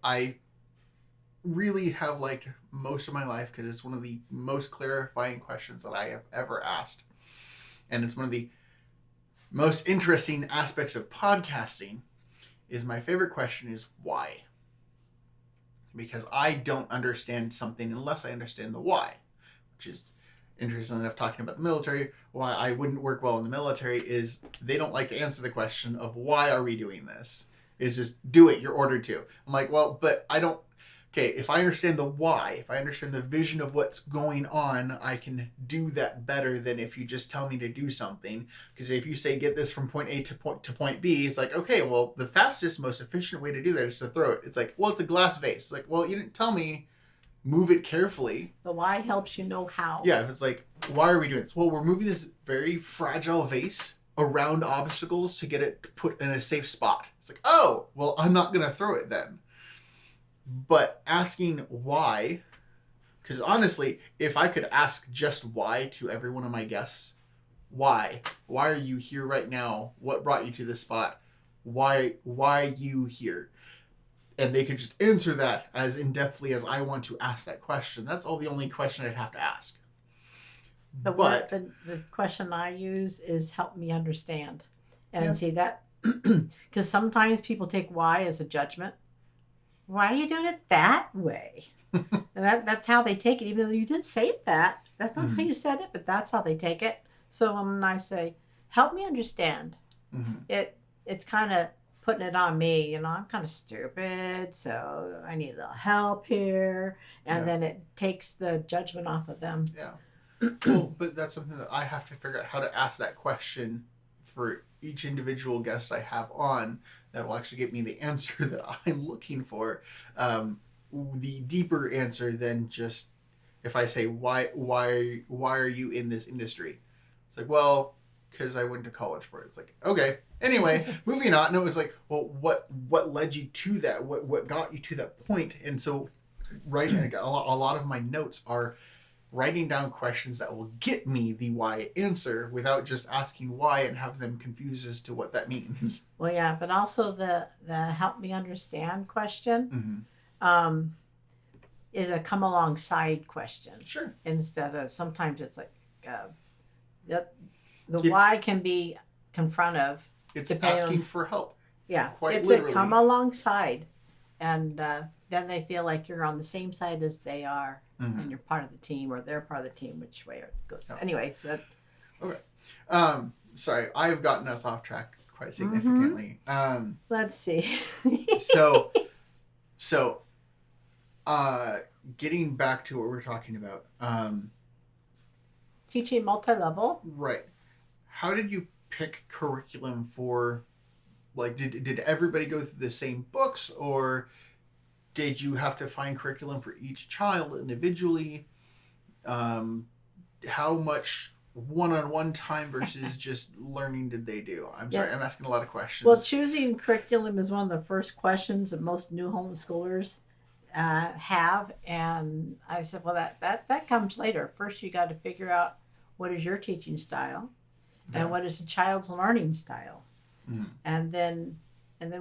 I really have liked most of my life, because it's one of the most clarifying questions that I have ever asked, and it's one of the most interesting aspects of podcasting, is my favorite question is why. Because I don't understand something unless I understand the why, which is interesting enough. Talking about the military, why I wouldn't work well in the military is they don't like to answer the question of why are we doing this. It's just do it, you're ordered to. I'm like, well, but I don't. Okay, if I understand the why, if I understand the vision of what's going on, I can do that better than if you just tell me to do something. Because if you say get this from point A to point B, it's like, okay, well, the fastest, most efficient way to do that is to throw it. It's like, well, it's a glass vase. It's like, well, you didn't tell me move it carefully. The why helps you know how. Yeah, if it's like, why are we doing this? Well, we're moving this very fragile vase around obstacles to get it put in a safe spot. It's like, oh, well, I'm not going to throw it then. But asking why, because honestly, if I could ask just why to every one of my guests, why are you here right now? What brought you to this spot? Why you here? And they could just answer that as in-depthly as I want to ask that question. That's all the only question I'd have to ask. But the question I use is help me understand. And see that, because sometimes people take why as a judgment. Why are you doing it that way? And that's how they take it, even though you didn't say it that. That's not how you said it, but that's how they take it. So when I say, help me understand, it's kind of putting it on me. I'm kind of stupid, so I need a little help here. And then it takes the judgment off of them. Yeah. Well, but that's something that I have to figure out how to ask that question for each individual guest I have on that will actually get me the answer that I'm looking for. The deeper answer than just if I say, why are you in this industry? It's like, well, because I went to college for it. It's like, okay. Anyway, moving on. No, it's like, well, what led you to that? What got you to that point? And so writing a lot of my notes are writing down questions that will get me the why answer without just asking why and have them confused as to what that means. Well, yeah, but also the help me understand question is a come alongside question. Sure. Instead of, sometimes it's like the why can be confrontive. It's asking for help. Yeah, quite it's literally. A come alongside, and then they feel like you're on the same side as they are. And you're part of the team, or they're part of the team, which way it goes. Oh. Anyway, so okay. Sorry, I've gotten us off track quite significantly. Let's see. so getting back to what we're talking about. Teaching multi-level. Right. How did you pick curriculum for, like, did everybody go through the same books, or did you have to find curriculum for each child individually? How much one-on-one time versus just learning did they do? I'm sorry, I'm asking a lot of questions. Well, choosing curriculum is one of the first questions that most new homeschoolers have. And I said, well, that comes later. First, you got to figure out what is your teaching style and what is the child's learning style. And then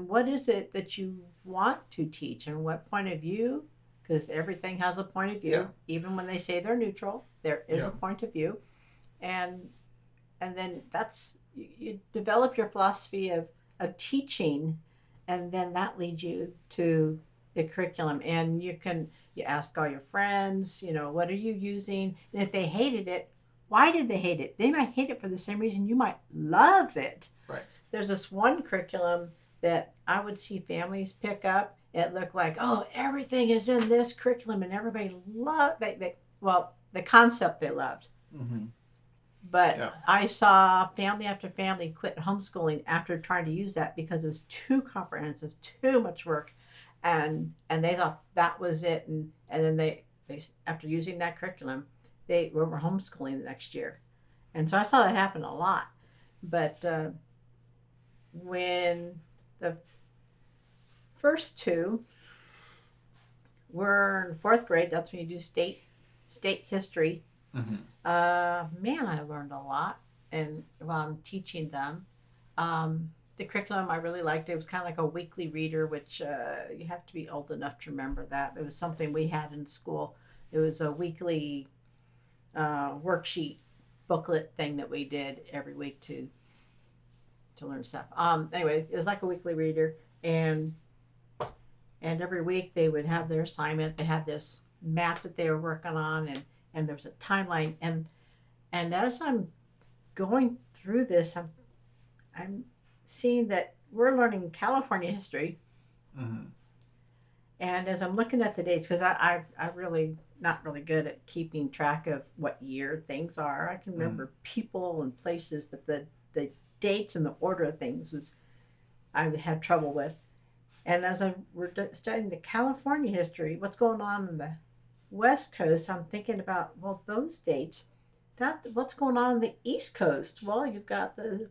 what is it that you want to teach and what point of view, because everything has a point of view. Even when they say they're neutral, there is a point of view. And then that's, you develop your philosophy of teaching, and then that leads you to the curriculum. And you ask all your friends, what are you using? And if they hated it, why did they hate it? They might hate it for the same reason you might love it. Right. There's this one curriculum that I would see families pick up, it looked like, oh, everything is in this curriculum and everybody loved well, the concept they loved. Mm-hmm. But Yeah. I saw family after family quit homeschooling after trying to use that because it was too comprehensive, too much work, and they thought that was it, and then they after using that curriculum, they were homeschooling the next year, and so I saw that happen a lot. But when the first two were in fourth grade, that's when you do state history. Mm-hmm. Man, I learned a lot, and while I'm teaching them, the curriculum I really liked. It was kind of like a weekly reader, which you have to be old enough to remember that. It was something we had in school. It was a weekly worksheet booklet thing that we did every week to learn stuff. Anyway, it was like a weekly reader, and every week they would have their assignment. They had this map that they were working on, and there was a timeline, and as I'm going through this, I'm seeing that we're learning California history, Mm-hmm. and as I'm looking at the dates, because I really not really good at keeping track of what year things are. I can Mm-hmm. remember people and places, but the dates and the order of things was I had trouble with. And as we're studying the California history, what's going on in the West Coast, I'm thinking about, well, those dates. That what's going on the East Coast? Well, you've got the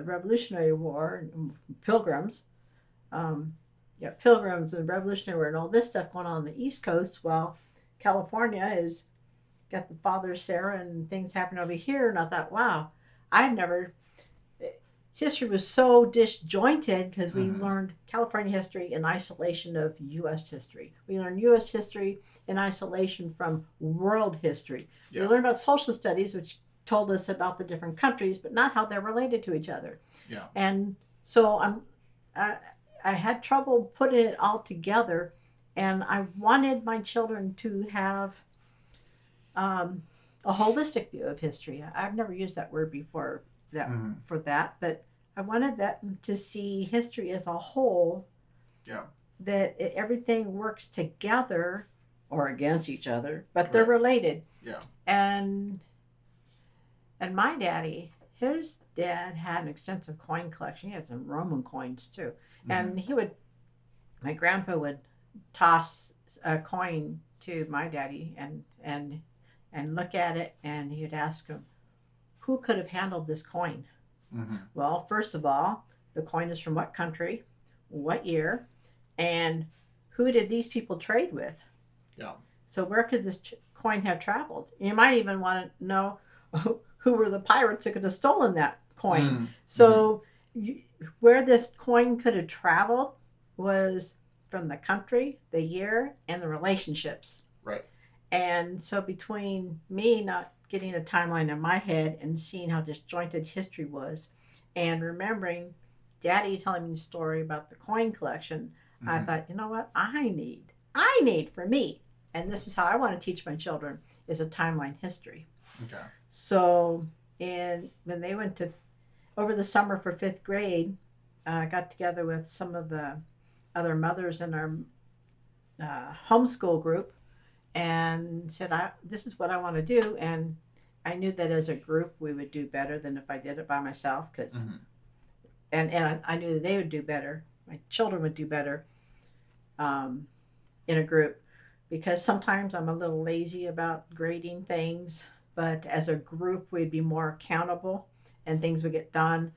Revolutionary War and Pilgrims. Um, yeah, Pilgrims and Revolutionary War and all this stuff going on the East Coast. Well, California is got the Father Sarah and things happening over here. And I thought, wow, I had never. History was so disjointed because we Mm-hmm. learned California history in isolation of U.S. history. We learned U.S. history in isolation from world history. We Yeah. learned about social studies, which told us about the different countries, but not how they're related to each other. Yeah. And so I, I had trouble putting it all together, and I wanted my children to have um, a holistic view of history. I've never used that word before that Mm-hmm. for that, but I wanted them to see history as a whole, Yeah. that everything works together or against each other, but they're Right. related. Yeah. And and my daddy, his dad had an extensive coin collection. He had some Roman coins too, Mm-hmm. and my grandpa would toss a coin to my daddy and look at it, and he'd ask him, who could have handled this coin? Mm-hmm. Well, first of all, the coin is from what country, what year, and who did these people trade with? Yeah. So where could this coin have traveled? You might even want to know who were the pirates that could have stolen that coin. Mm-hmm. So where this coin could have traveled was from the country, the year, and the relationships. Right. And so between me not getting a timeline in my head and seeing how disjointed history was, and remembering Daddy telling me a story about the coin collection, I Mm-hmm. thought, you know what? I need for me, and this is how I want to teach my children, is a timeline history. Okay. So, and when they went to over the summer for fifth grade, I got together with some of the other mothers in our homeschool group and said, this is what I want to do. And I knew that as a group we would do better than if I did it by myself, because Mm-hmm. and I knew that they would do better. My children would do better um, in a group, because sometimes I'm a little lazy about grading things, but as a group we'd be more accountable and things would get done,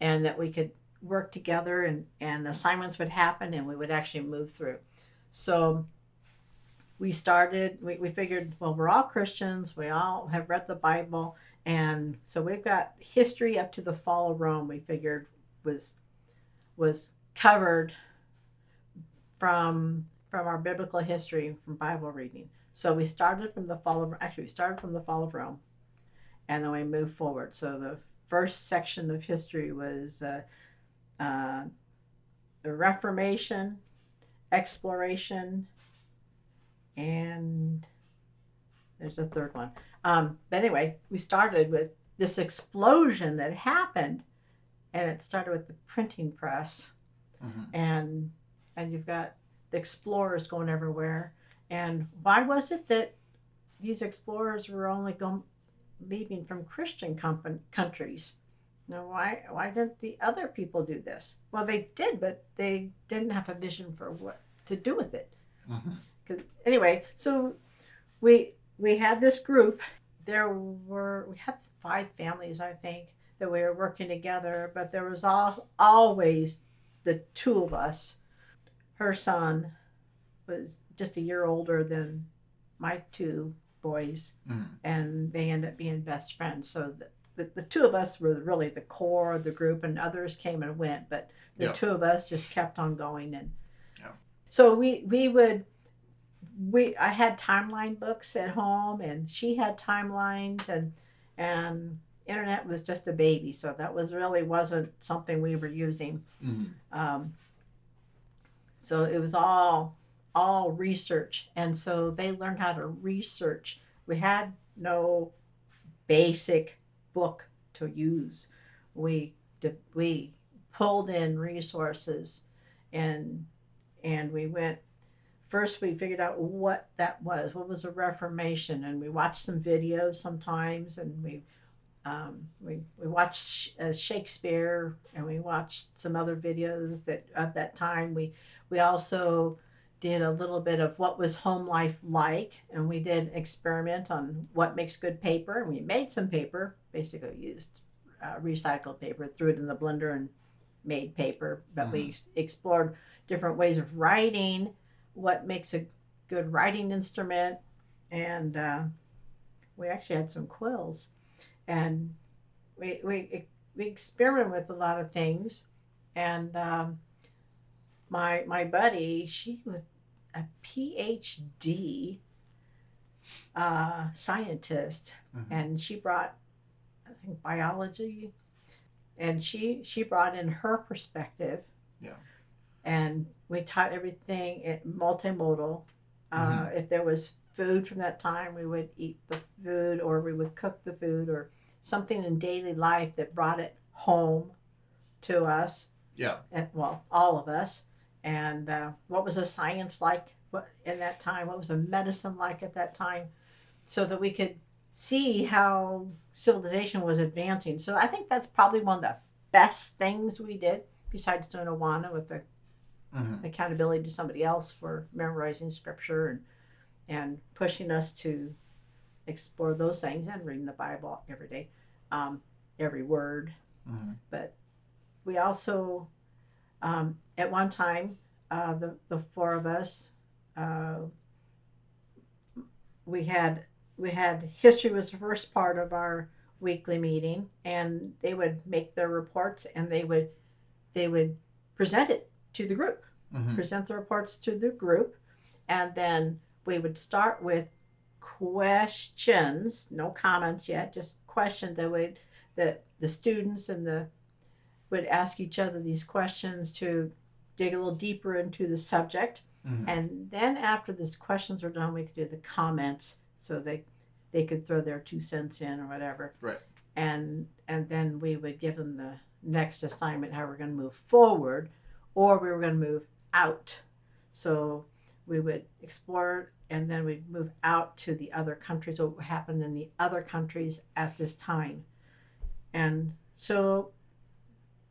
and that we could work together, and assignments would happen and we would actually move through. So we figured, well, we're all Christians, we all have read the Bible, and so we've got history up to the fall of Rome. We figured was covered from our biblical history from Bible reading. So we started from the fall of Rome, and then we moved forward. So the first section of history was uh, the Reformation, exploration, and there's a third one. But anyway, we started with this explosion that happened, and it started with the printing press, Mm-hmm. and and you've got the explorers going everywhere. And why was it that these explorers were only leaving from Christian countries? Now, why didn't the other people do this? Well, they did, but they didn't have a vision for what to do with it. Mm-hmm. 'Cause, anyway, so we had this group. We had 5 families, I think, that we were working together, but there was always the two of us. Her son was just a year older than my 2 boys, Mm-hmm. and they ended up being best friends. So the two of us were really the core of the group, and others came and went, but the Yeah. two of us just kept on going. And Yeah. so I had timeline books at home, and she had timelines, and internet was just a baby, so that wasn't something we were using. Mm-hmm. So it was all research, and so they learned how to research. We had no basic book to use. We pulled in resources, and we went. First, we figured out what that was. What was a Reformation? And we watched some videos sometimes, and we watched Shakespeare, and we watched some other videos that of that time. We also did a little bit of what was home life like, and we did experiment on what makes good paper, and we made some paper. Basically, used recycled paper, threw it in the blender, and made paper. But Mm-hmm. we explored different ways of writing, what makes a good writing instrument, and we actually had some quills, and we experiment with a lot of things. And my buddy, she was a PhD scientist, Mm-hmm. and she brought, I think, biology, and she brought in her perspective. Yeah. And we taught everything multimodal. Mm-hmm. If there was food from that time, we would eat the food, or we would cook the food, or something in daily life that brought it home to us. Yeah. And, well, all of us. And what was a science like in that time? What was a medicine like at that time? So that we could see how civilization was advancing. So I think that's probably one of the best things we did, besides doing Awana with the Mm-hmm. accountability to somebody else for memorizing scripture, and pushing us to explore those things, and reading the Bible every day, every word. Mm-hmm. But we also, at one time, the 4 of us, uh, we had history was the first part of our weekly meeting, and they would make their reports, and they would present it to the group, Mm-hmm. present the reports to the group, and then we would start with questions, no comments yet, just questions that the students would ask each other these questions to dig a little deeper into the subject. Mm-hmm. And then after the questions were done, we could do the comments, so they could throw their 2 cents in or whatever. Right. And then we would give them the next assignment, how we're going to move forward, or we were going to move out. So we would explore, and then we'd move out to the other countries, what happened in the other countries at this time. And so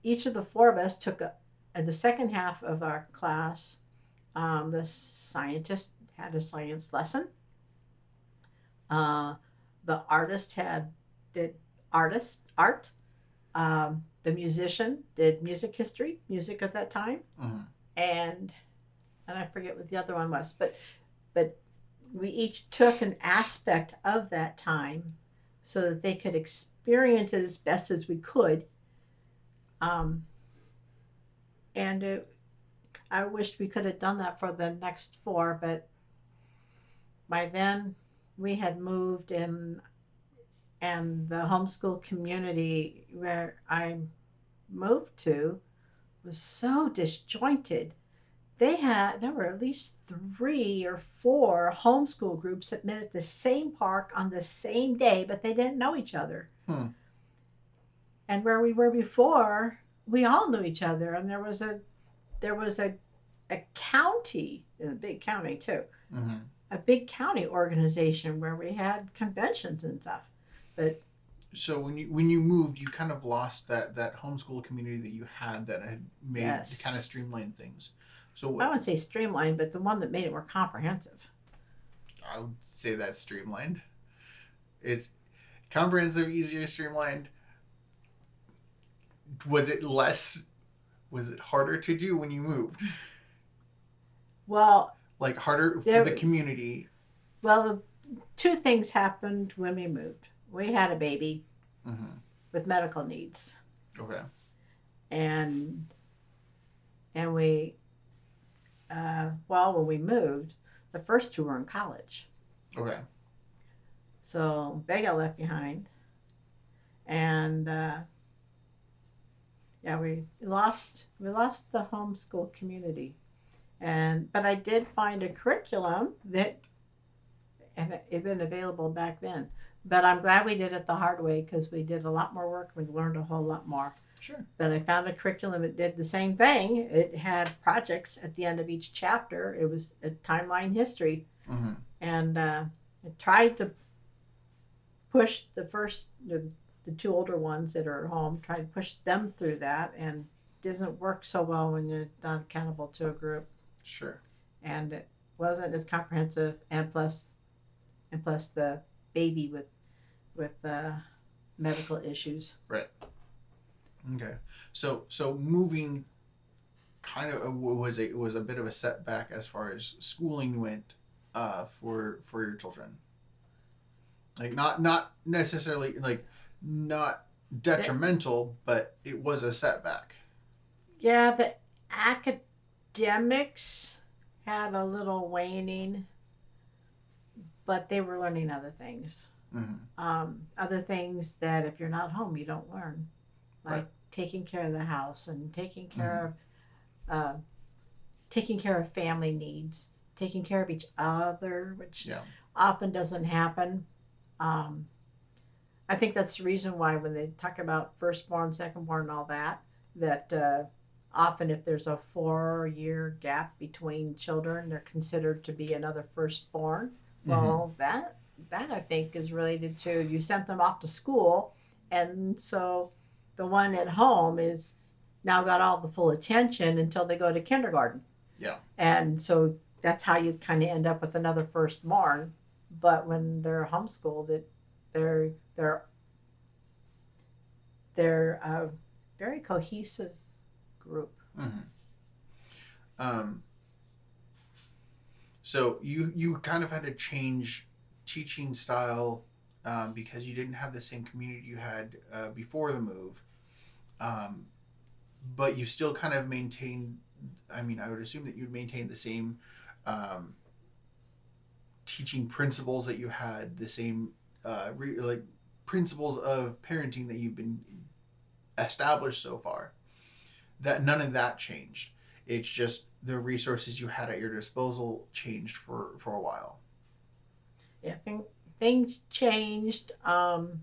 each of the 4 of us took the second half of our class. The scientist had a science lesson. The artist did art. The musician did music history, music at that time. Mm-hmm. And I forget what the other one was, but we each took an aspect of that time so that they could experience it as best as we could. And I wished we could have done that for the next 4, but by then we had moved in, and the homeschool community where I moved to was so disjointed. There were at least 3 or 4 homeschool groups that met at the same park on the same day, but they didn't know each other. Hmm. And where we were before, we all knew each other, and there was a a county, a big county too, Mm-hmm. a big county organization where we had conventions and stuff. But So when you moved, you kind of lost that homeschool community that you had that had made to kind of yes, streamline things. So I what wouldn't say streamlined, but the one that made it more comprehensive. I would say that's streamlined. It's comprehensive, easier, streamlined. Was it less? Was it harder to do when you moved? Well, Like harder for the there, community? well, two things happened when we moved. We had a baby Mm-hmm. with medical needs, Okay. and we well, when we moved, the first two were in college, Okay. so they got left behind, and yeah, we lost the homeschool community, and but I did find a curriculum that had been available back then. But I'm glad we did it the hard way because we did a lot more work. We learned a whole lot more. Sure. But I found a curriculum that did the same thing. It had projects at the end of each chapter. It was a timeline history, Mm-hmm. and I tried to push the two older ones that are at home. Tried to push them through that, and it doesn't work so well when you're not accountable to a group. Sure. And it wasn't as comprehensive. And plus the baby with medical issues. Right. Okay. So moving kind of was a bit of a setback as far as schooling went, for your children. Like not necessarily like not That, detrimental, but it was a setback. yeah, the academics had a little waning, but they were learning other things. Mm-hmm. Other things that if you're not home, you don't learn, Right. like taking care of the house and Mm-hmm. uh, taking care of family needs, taking care of each other, which Yeah. often doesn't happen. Um, I think that's the reason why when they talk about firstborn, secondborn, and all that, that often if there's a 4-year gap between children, they're considered to be another firstborn. Mm-hmm. Well, that I think is related to you sent them off to school, and so the one at home is now got all the full attention until they go to kindergarten, Yeah. and so that's how you kind of end up with another firstborn. But when they're homeschooled, they're they're they're a very cohesive group. Mm-hmm. Um. So you kind of had to change teaching style, because you didn't have the same community you had, before the move. Um, but you still kind of maintained. I mean, I would assume that you'd maintain the same, um, teaching principles that you had, the same, like principles of parenting that you've been established so far. That none of that changed. It's just the resources you had at your disposal changed for a while. Yeah, things changed, and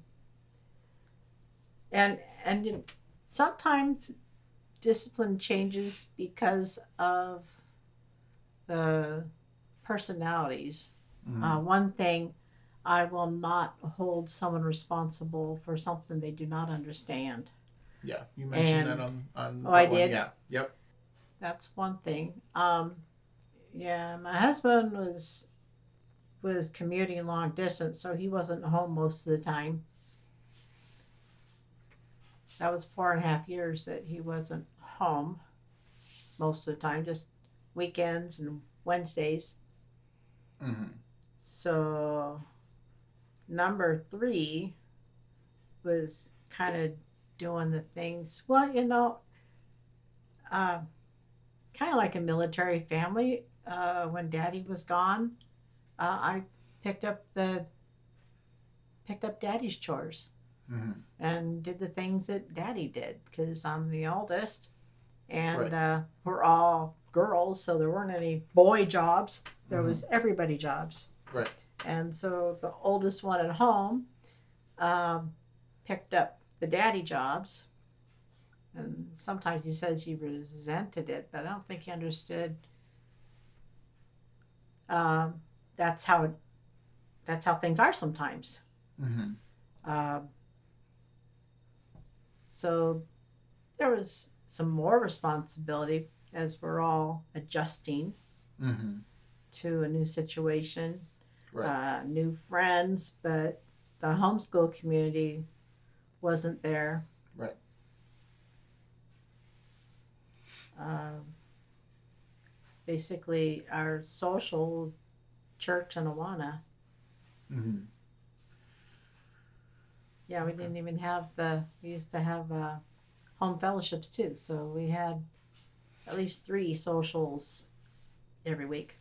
sometimes discipline changes because of the personalities. Mm-hmm. One thing, I will not hold someone responsible for something they do not understand. Yeah, you mentioned that And on oh, I part one. did. Yeah. Yep. That's one thing. Yeah, my husband was commuting long distance, so he wasn't home most of the time. That was 4.5 years that he wasn't home most of the time, just weekends and Wednesdays. Mm-hmm. So number three was kind of doing the things. Well, uh, kind of like a military family. When Daddy was gone, I picked up the picked up Daddy's chores Mm-hmm. and did the things that Daddy did because I'm the oldest, and Right. we're all girls, so there weren't any boy jobs. There Mm-hmm. was everybody jobs, Right. and so the oldest one at home um, picked up the daddy jobs, and sometimes he says he resented it, but I don't think he understood. Um, that's how things are sometimes. Mm-hmm. Um, so there was some more responsibility as we're all adjusting Mm-hmm. to a new situation, Right. new friends, but the homeschool community wasn't there. Right. Um, Basically, our social church in Awana, Mm-hmm. yeah, we Okay. didn't even have we used to have home fellowships too. So we had at least three socials every week.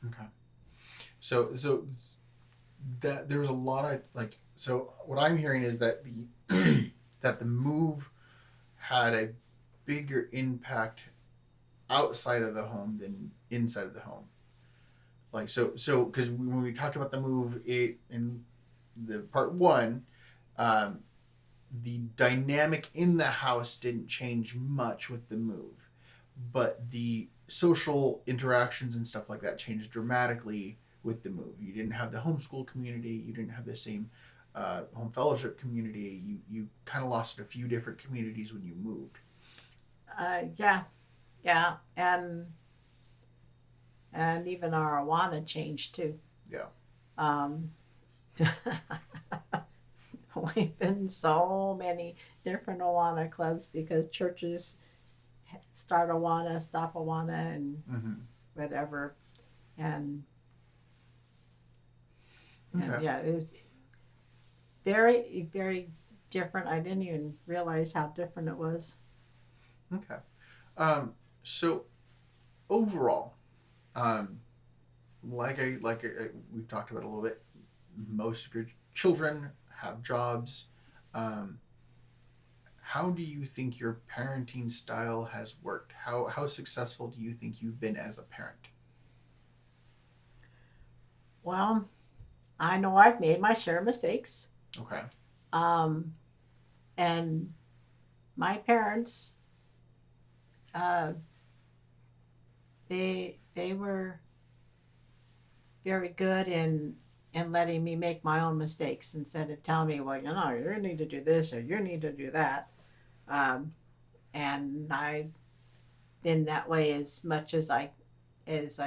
Okay. So that there was a lot of like. So what I'm hearing is that the that the move had a bigger impact outside of the home than inside of the home. Like so because when we talked about the move it in the part one, um, the dynamic in the house didn't change much with the move, but the social interactions and stuff like that changed dramatically with the move. You didn't have the homeschool community. You didn't have the same home fellowship community. You kind of lost a few different communities when you moved. Yeah, yeah, and even our Awana changed too. Yeah. Um, we've been in so many different Awana clubs because churches start Awana, stop Awana, and Mm-hmm. whatever. And Okay. yeah, it was very, very different. I didn't even realize how different it was. Okay. So overall, um, we've talked about a little bit. Most of your children have jobs. Um, how do you think your parenting style has worked? How successful do you think you've been as a parent? Well, I know I've made my share of mistakes. Okay. Um, and my parents, uh, they were very good in letting me make my own mistakes instead of telling me, well, you need to do this or you need to do that. Um, and I've been that way as much as I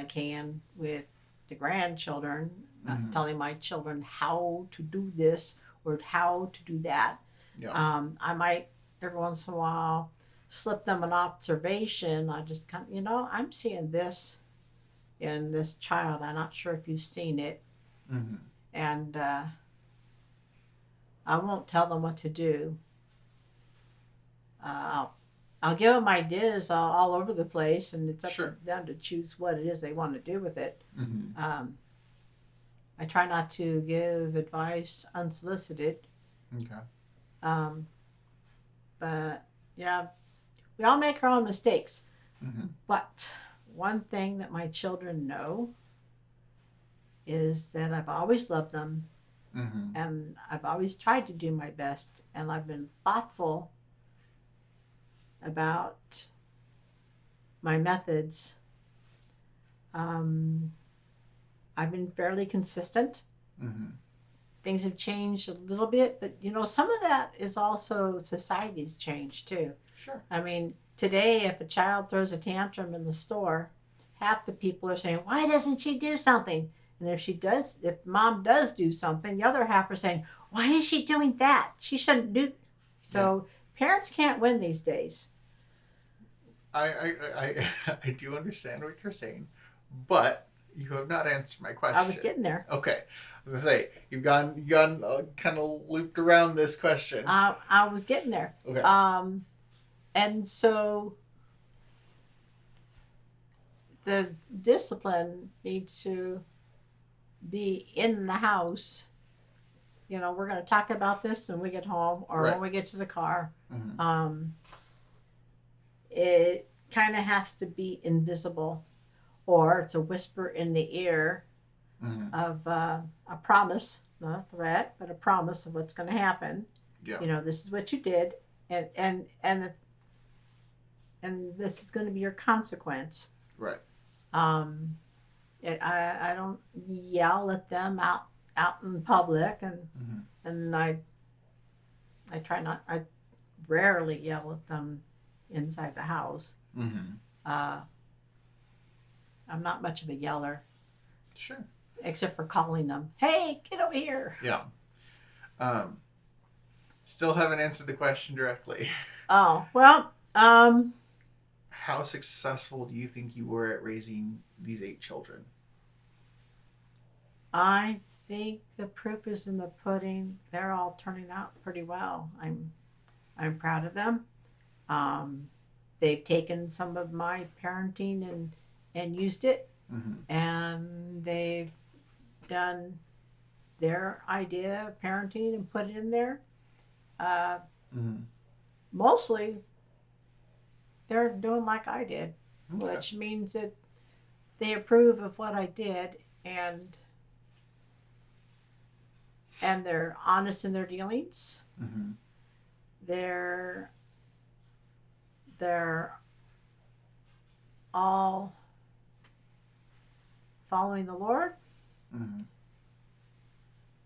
can with the grandchildren, not Mm-hmm. telling my children how to do this or how to do that. Yeah. I might every once in a while slip them an observation. I just kind of, I'm seeing this in this child. I'm not sure if you've seen it, Mm-hmm. and I won't tell them what to do. I'll give them ideas all over the place, and it's up to Sure. them to choose what it is they want to do with it. Mm-hmm. Um, I try not to give advice unsolicited, Okay. um, but yeah, we all make our own mistakes. Mm-hmm. But one thing that my children know is that I've always loved them Mm-hmm. and I've always tried to do my best, and I've been thoughtful about my methods. Um, I've been fairly consistent. Mm-hmm. Things have changed a little bit, but some of that is also society's changed too. Sure. I mean, today, if a child throws a tantrum in the store, half the people are saying, "Why doesn't she do something?" And if mom does do something, the other half are saying, "Why is she doing that? She shouldn't do." Yeah. So parents can't win these days. I do understand what you're saying, but you have not answered my I was question. getting there. Okay. I was gonna say you've gone kind of looped around this question. I was getting there. Okay. And so the discipline needs to be in the house. We're going to talk about this when we get home or Right. when we get to the car. Mm-hmm. Um, it kind of has to be invisible, or it's a whisper in the ear Mm-hmm. of a promise, not a threat, but a promise of what's going to happen. Yeah. This is what you did, and this is going to be your consequence. Right. Um, I don't yell at them out in public, Mm-hmm. and I try not. I rarely yell at them inside the house. Mm-hmm. Uh, I'm not much of a yeller, Sure. except for calling them, "Hey, get over here." Yeah. Um, Still haven't answered the question directly. Oh well. How successful do you think you were at raising these 8 children? I think the proof is in the pudding. They're all turning out pretty well. I'm proud of them. Um, they've taken some of my parenting and used it, Mm-hmm. and they've done their idea of parenting and put it in there. Uh, Mm-hmm. Mostly, they're doing like I did, Okay. which means that they approve of what I did, and they're honest in their dealings. Mm-hmm. They're they're all following the Lord. Mm-hmm.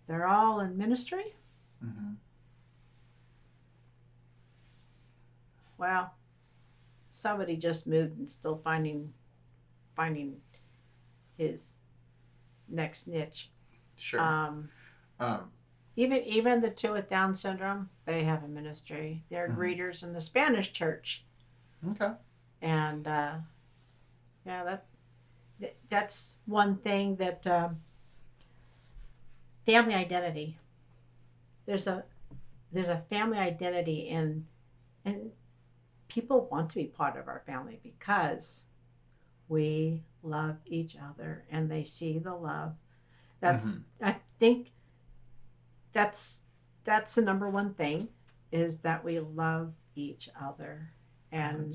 They're all in ministry. Mm-hmm. Well, somebody just moved and still finding his next niche. Sure. Um, Um, even the two with Down syndrome, they have a ministry. They're mm-hmm. greeters in the Spanish church, Okay. and yeah, that's one thing that family identity. There's a there's a family identity in, and people want to be part of our family because we love each other and they see the love. Mm-hmm. I think that's the number one thing, is that we love each other, and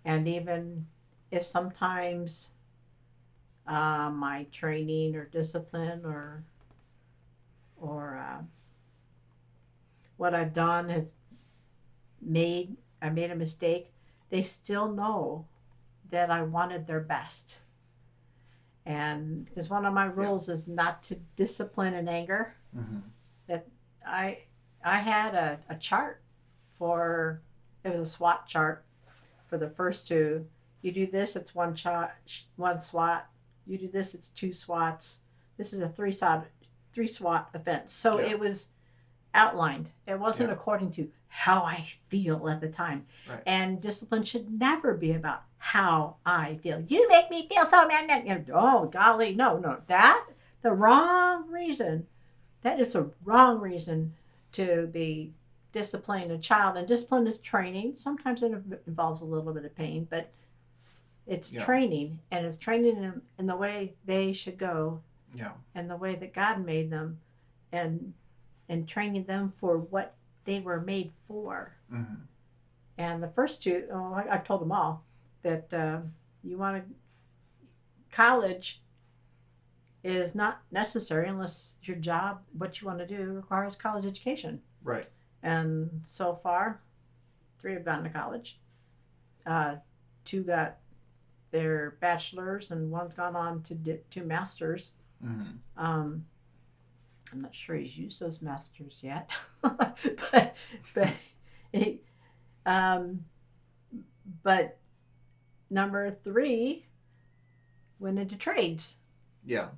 That's, even if sometimes my training or discipline or what I've done has made I made a mistake, they still know that I wanted their best. And because one of my yeah. rules is not to discipline in anger, Mm-hmm. that I I had a chart for, it was a SWAT chart for the first two. You do this, it's one SWAT. You do this, it's two SWATs. This is a three SWAT offense. So Yeah. it was outlined. It wasn't Yeah. according to how I feel at the time. Right. And discipline should never be about how I feel. You make me feel so mad. Oh, golly, no, no. The wrong reason. That is a wrong reason to be disciplining a child. And discipline is training. Sometimes it involves a little bit of pain, but it's Yeah. training. And it's training them in the way they should go Yeah. and the way that God made them. And training them for what they were made for. Mm-hmm. And the first two, I've told them all that you want to, college is not necessary unless your job, what you want to do, requires college education. Right. And so far, 3 have gone to college. 2 got their bachelor's, and 1's gone on to 2 masters. Mm-hmm. I'm not sure he's used those masters yet, but he, um, but number 3 went into trades, Yeah.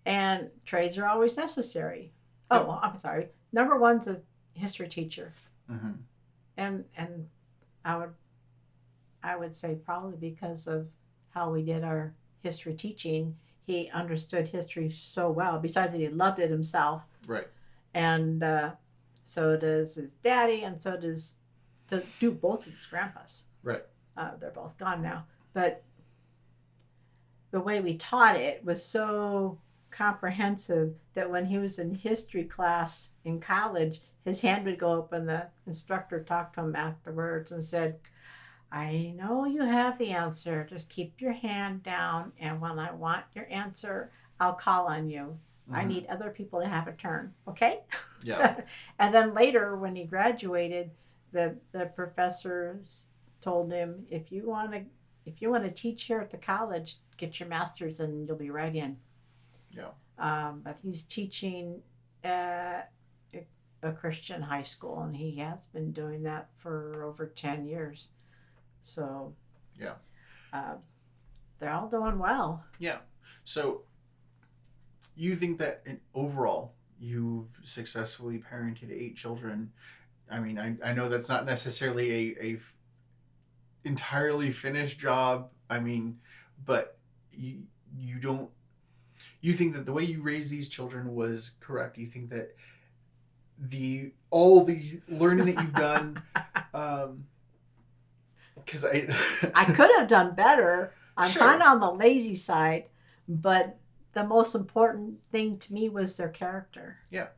and trades are always necessary. Oh, well, I'm sorry. Number 1's a history teacher, Mm-hmm. and I would say probably because of how we did our history teaching, he understood history so well. Besides that, he loved it himself, Right. and so does his daddy, and so does both of his grandpas. Right. They're both gone now, but the way we taught it was so comprehensive that when he was in history class in college, his hand would go up and the instructor talked to him afterwards and said, I know you have the answer. Just keep your hand down, and when I want your answer, I'll call on you. Mm-hmm. I need other people to have a turn, okay? Yeah. And then later, when he graduated, the professors told him, if if you want to teach here at the college, get your master's and you'll be right in. Yeah. But he's teaching at a Christian high school, and he has been doing that for over 10 years. So, Yeah. uh, they're all doing well. Yeah. So you think that overall you've successfully parented 8 children. I mean, I know that's not necessarily a entirely finished job. I mean, but you don't, you think that the way you raised these children was correct. You think that all the learning that you've done, because I could have done better. I'm Sure. kind of on the lazy side, but the most important thing to me was their character. Yeah,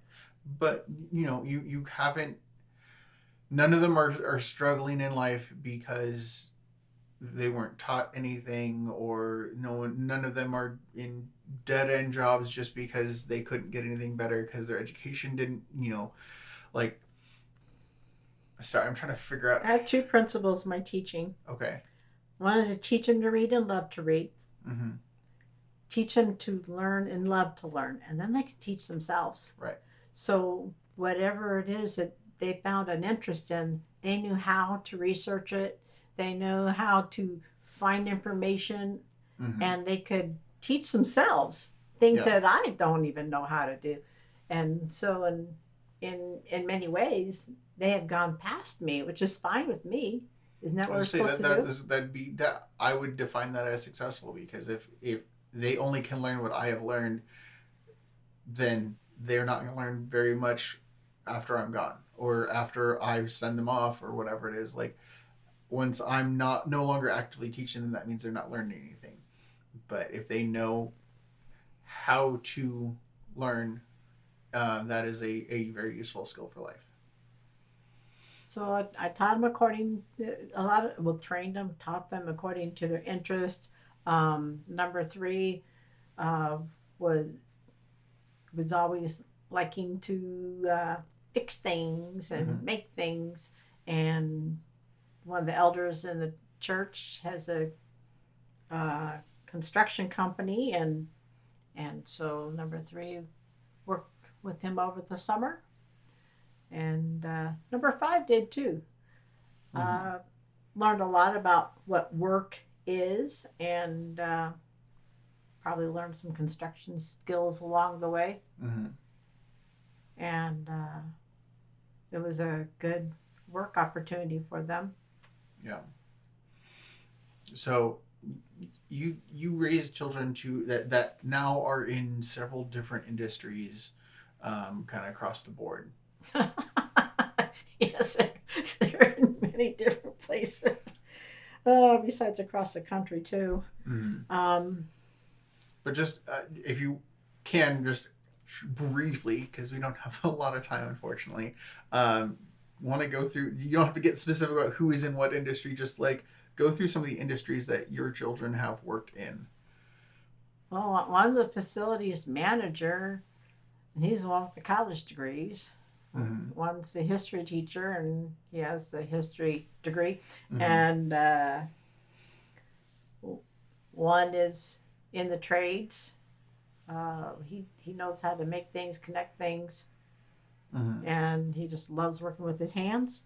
but you haven't. None of them are struggling in life because they weren't taught anything, or none of them are in dead end jobs just because they couldn't get anything better because their education didn't. Like. Sorry, I'm trying to figure out. I have two principles in my teaching. Okay. One is to teach them to read and love to read. Mm-hmm. Teach them to learn and love to learn, and then they can teach themselves. Right. So whatever it is that they found an interest in, they knew how to research it. They know how to find information, Mm-hmm. and they could teach themselves things Yeah. that I don't even know how to do. And so in many ways, they have gone past me, which is fine with me. Isn't that what we're supposed to do? That'd be that I would define that as successful, because if they only can learn what I have learned, then they're not going to learn very much after I'm gone, or after I send them off, or whatever it is. Like, once I'm no longer actively teaching them, that means they're not learning anything. But if they know how to learn, that is a very useful skill for life. So I taught them trained them, taught them according to their interest. Number three uh, was always liking to fix things and Mm-hmm. make things. And one of the elders in the church has a construction company, and so number three worked with him over the summer, and number five did too. Mm-hmm. Learned a lot about what work is, and probably learned some construction skills along the way. Mm-hmm. And it was a good work opportunity for them. Yeah. So you raise children that now are in several different industries, kind of across the board. Yes, they're in many different places. Besides across the country too. Mm-hmm. But just if you can, just briefly, because we don't have a lot of time, unfortunately, want to go through. You don't have to get specific about who is in what industry. Just like go through some of the industries that your children have worked in. Well, one of the facilities manager, he's the one with the college degrees. Mm-hmm. One's the history teacher, and he has the history degree. Mm-hmm. And one is in the trades. He knows how to make things, connect things, Mm-hmm. and he just loves working with his hands.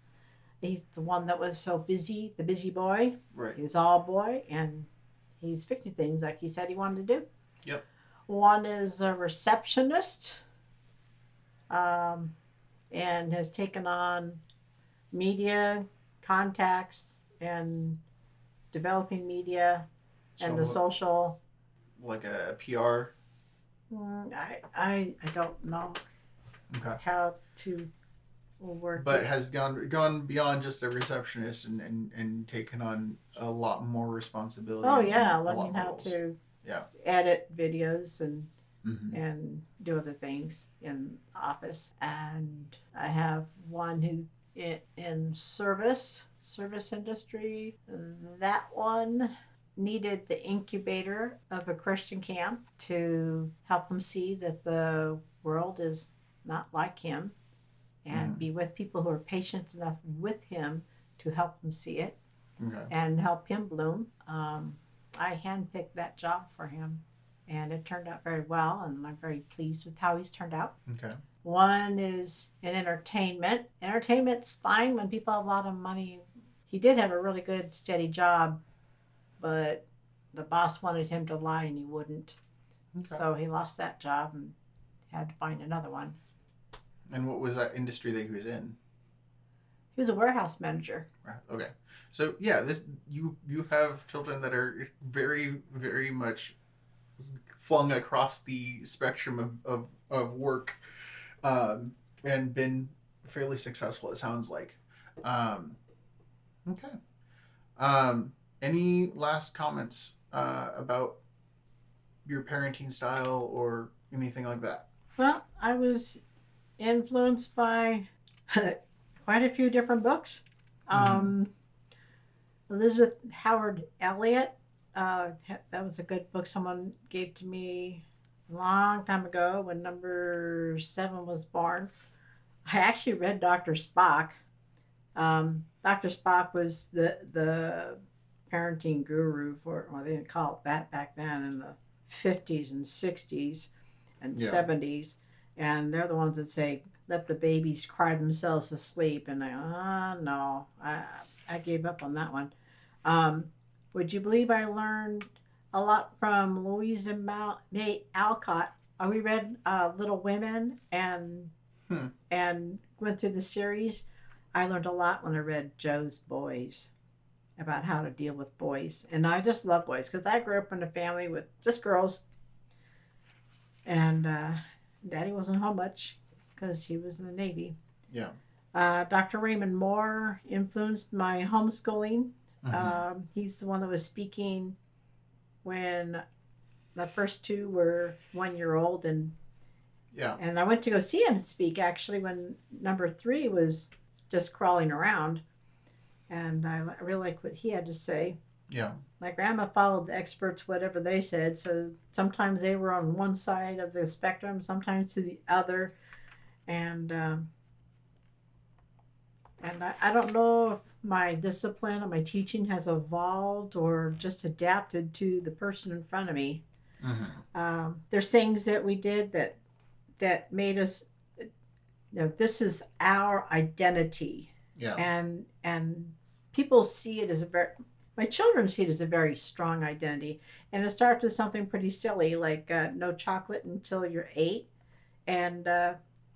He's the one that was so busy, the busy boy. Right. He's all boy, and he's fixing things like he said he wanted to do. Yep. One is a receptionist, and has taken on media, contacts, and developing media, and the social. Like a PR. I don't know Okay. how to work. But has gone beyond just a receptionist and taken on a lot more responsibility. Oh yeah, and a lot learning more how roles. to Yeah. edit videos and Mm-hmm. and do other things in the office. And I have one who in service industry. That one needed the incubator of a Christian camp to help him see that the world is not like him, and be with people who are patient enough with him to help him see it. Okay. and help him bloom. I handpicked that job for him, and it turned out very well, and I'm very pleased with how he's turned out. Okay. One is in entertainment. Entertainment's fine when people have a lot of money. He did have a really good, steady job, but the boss wanted him to lie and he wouldn't. Okay. So he lost that job and had to find another one. And what was that industry that he was in? He was a warehouse manager. Right. Okay. So yeah, this you have children that are very very much flung across the spectrum of work, and been fairly successful. It sounds like. Um, okay. Any last comments about your parenting style or anything like that? Well, I was influenced by quite a few different books. Mm-hmm. Um, Elizabeth Howard Elliott. That was a good book someone gave to me a long time ago when number 7 was born. I actually read Dr. Spock. Dr. Spock was the parenting guru for, well, they didn't call it that back then in the 50s and 60s and Yeah. 70s. And they're the ones that say, let the babies cry themselves to sleep. And no, I gave up on that one. Um, would you believe I learned a lot from Louise and May Alcott? We read Little Women Hmm. and went through the series. I learned a lot when I read Joe's Boys about how to deal with boys. And I just love boys because I grew up in a family with just girls. And daddy wasn't home much because he was in the Navy. Yeah. Dr. Raymond Moore influenced my homeschooling. Mm-hmm. He's the one that was speaking when the first two were 1 year old, Yeah. and I went to go see him speak actually when number 3 was just crawling around, and I really like what he had to say. Yeah. My grandma followed the experts, whatever they said, so sometimes they were on one side of the spectrum, sometimes to the other, and I don't know if my discipline and my teaching has evolved or just adapted to the person in front of me. Mm-hmm. There's things that we did that made us, this is our identity, Yeah. and people see it as a very, my children see it as a very strong identity, and it starts with something pretty silly like no chocolate until you're 8, and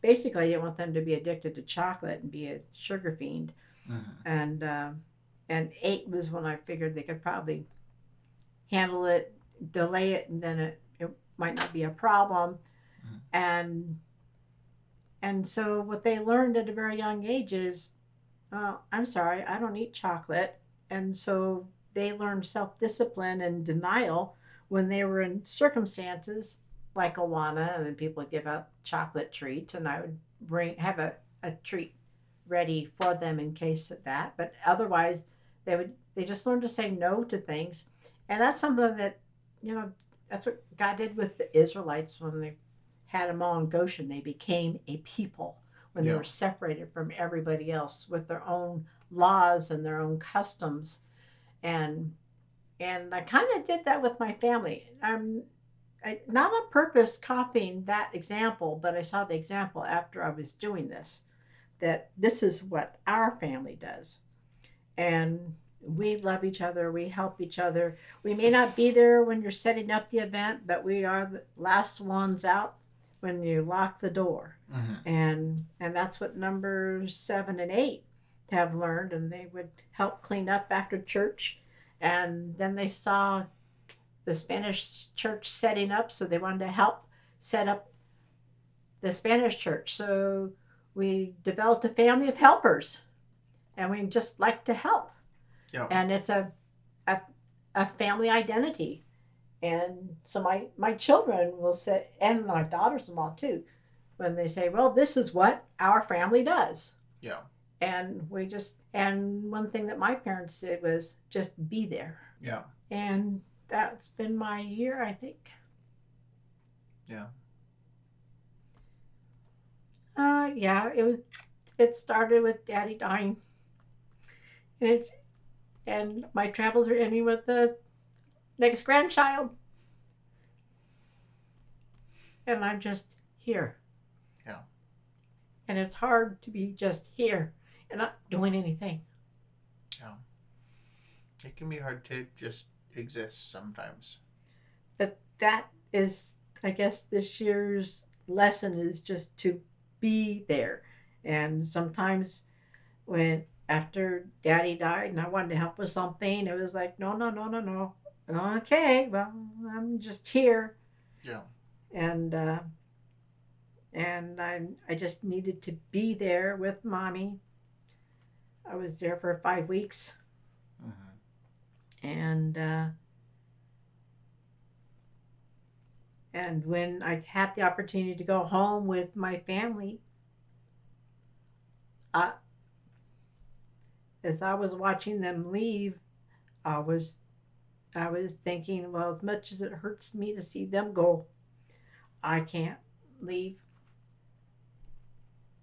basically I didn't want them to be addicted to chocolate and be a sugar fiend, Mm-hmm. and 8 was when I figured they could probably handle it, delay it, and then it might not be a problem, Mm-hmm. and so what they learned at a very young age is, I'm sorry, I don't eat chocolate. And so they learned self discipline and denial when they were in circumstances like Awana, and then people would give out chocolate treats, and I would have a treat ready for them in case of that. But otherwise, they just learned to say no to things, and that's something that, you know that's what God did with the Israelites when they had them all in Goshen. They became a people when they Yeah. were separated from everybody else with their own laws and their own customs, and I kind of did that with my family. Not on purpose copying that example, but I saw the example after I was doing this, that this is what our family does, and we love each other, we help each other. We may not be there when you're setting up the event, but we are the last ones out when you lock the door, Mm-hmm. and that's what numbers 7 and 8 have learned, and they would help clean up after church, and then they saw the Spanish church setting up, so they wanted to help set up the Spanish church. So we developed a family of helpers, and we just like to help, Yeah. and it's a, a family identity. And so my children will say, and my daughters-in-law too, when they say, well, this is what our family does. Yeah. And one thing that my parents did was just be there. Yeah. And that's been my year, I think. Yeah. Yeah, it started with daddy dying. And and my travels are ending with the next grandchild, and I'm just here. Yeah. And it's hard to be just here and not doing anything. Yeah. It can be hard to just exist sometimes. But that is, I guess, this year's lesson is just to be there. And sometimes when after Daddy died and I wanted to help with something, it was like, no, no, no, no, no. Okay, well, I'm just here, Yeah. and I just needed to be there with mommy. I was there for 5 weeks, Mm-hmm. and when I had the opportunity to go home with my family, I, as I was watching them leave, I was I was thinking, well, as much as it hurts me to see them go, I can't leave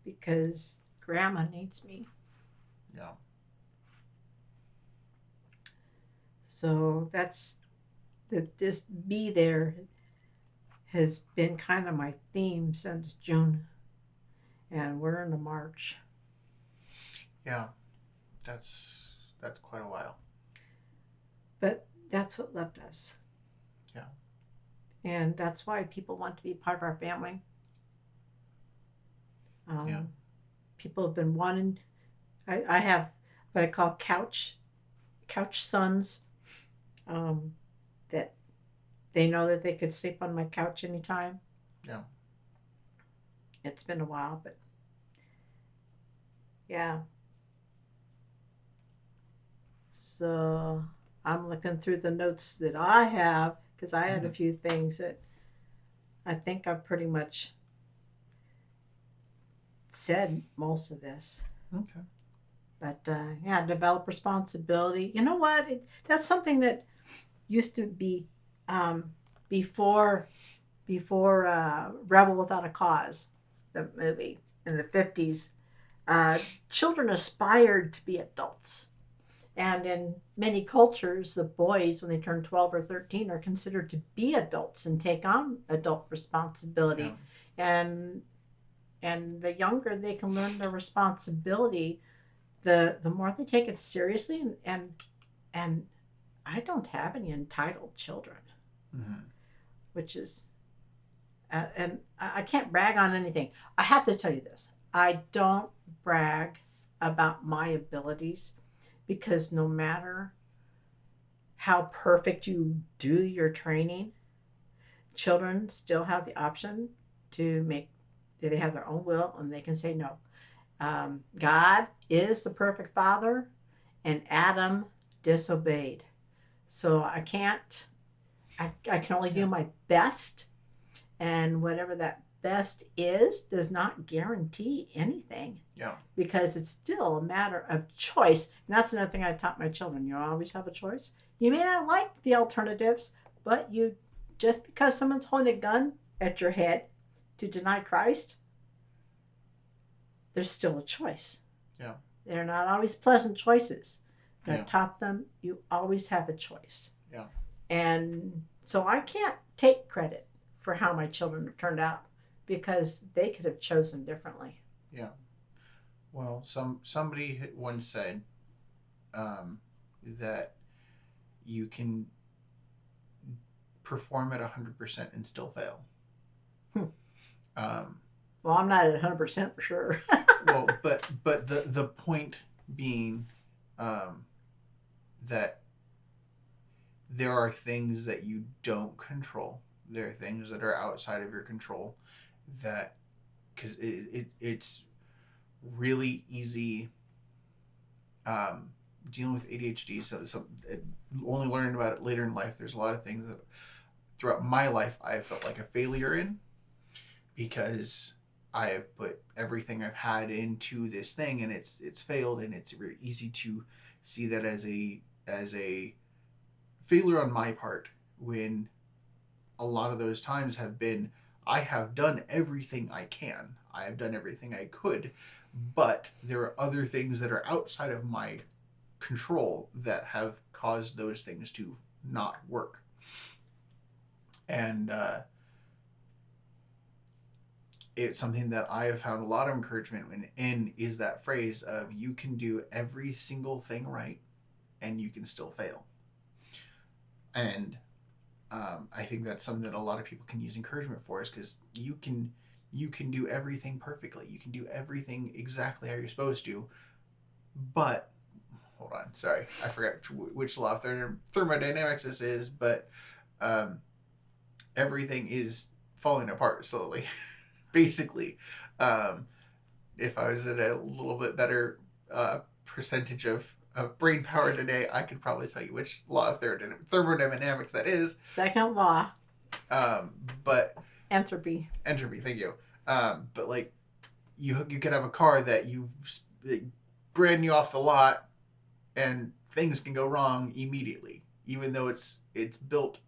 because Grandma needs me. Yeah. So that's that. This be there has been kind of my theme since June, and we're into March. Yeah. That's quite a while. But that's what left us, Yeah. and that's why people want to be part of our family. Yeah. Um, People have been wanting. I have what I call couch sons. Um, that they know that they could sleep on my couch anytime. Yeah. It's been a while, but yeah. So I'm looking through the notes that I have because I had Mm-hmm. a few things that I think I've pretty much said most of this. Okay. But yeah, develop responsibility. You know what? That's something that used to be um, before Rebel Without a Cause, the movie in the 50s. Uh, Children aspired to be adults. And in many cultures, the boys, when they turn 12 or 13, are considered to be adults and take on adult Yeah. responsibility. And the younger they can learn their responsibility, the more they take it seriously. And I don't have any entitled children, Mm-hmm. which is and I can't brag on anything. I have to tell you this: I don't brag about my abilities because no matter how perfect you do your training, children still have the option to make. They have their own will and they can say no. God is the perfect father, and Adam disobeyed. So I can't. I can only do Yeah. my best, and whatever that best is does not guarantee anything Yeah. because it's still a matter of choice. And that's another thing I taught my children. You always have a choice. You may not like the alternatives, but you just because someone's holding a gun at your head to deny Christ, there's still a choice. Yeah. They're not always pleasant choices. And Yeah. I've taught them you always have a choice. Yeah. And so I can't take credit for how my children have turned out because they could have chosen differently. Yeah. Well, somebody once said um, that you can perform at 100% and still fail. Hmm. Um, Well, I'm not at 100% for sure. well, but the point being um, that there are things that you don't control. There are things that are outside of your control that because it's really easy dealing with ADHD. So only learning about it later in life. There's a lot of things that throughout my life I felt like a failure in because I have put everything I've had into this thing and it's failed, and it's very easy to see that as a failure on my part when a lot of those times have been I have done everything I can. I have done everything I could, but there are other things that are outside of my control that have caused those things to not work. And it's something that I have found a lot of encouragement in is that phrase of you can do every single thing right and you can still fail. And I think that's something that a lot of people can use encouragement for, is because you can do everything perfectly. You can do everything exactly how you're supposed to. But hold on, sorry, I forgot which law of thermodynamics this is, but everything is falling apart slowly. Basically, if I was at a little bit better percentage of brain power today, I could probably tell you which law of thermodynamics that is. Second law. But entropy. Thank you. But like, you could have a car that you've brand new off the lot, and things can go wrong immediately, even though it's built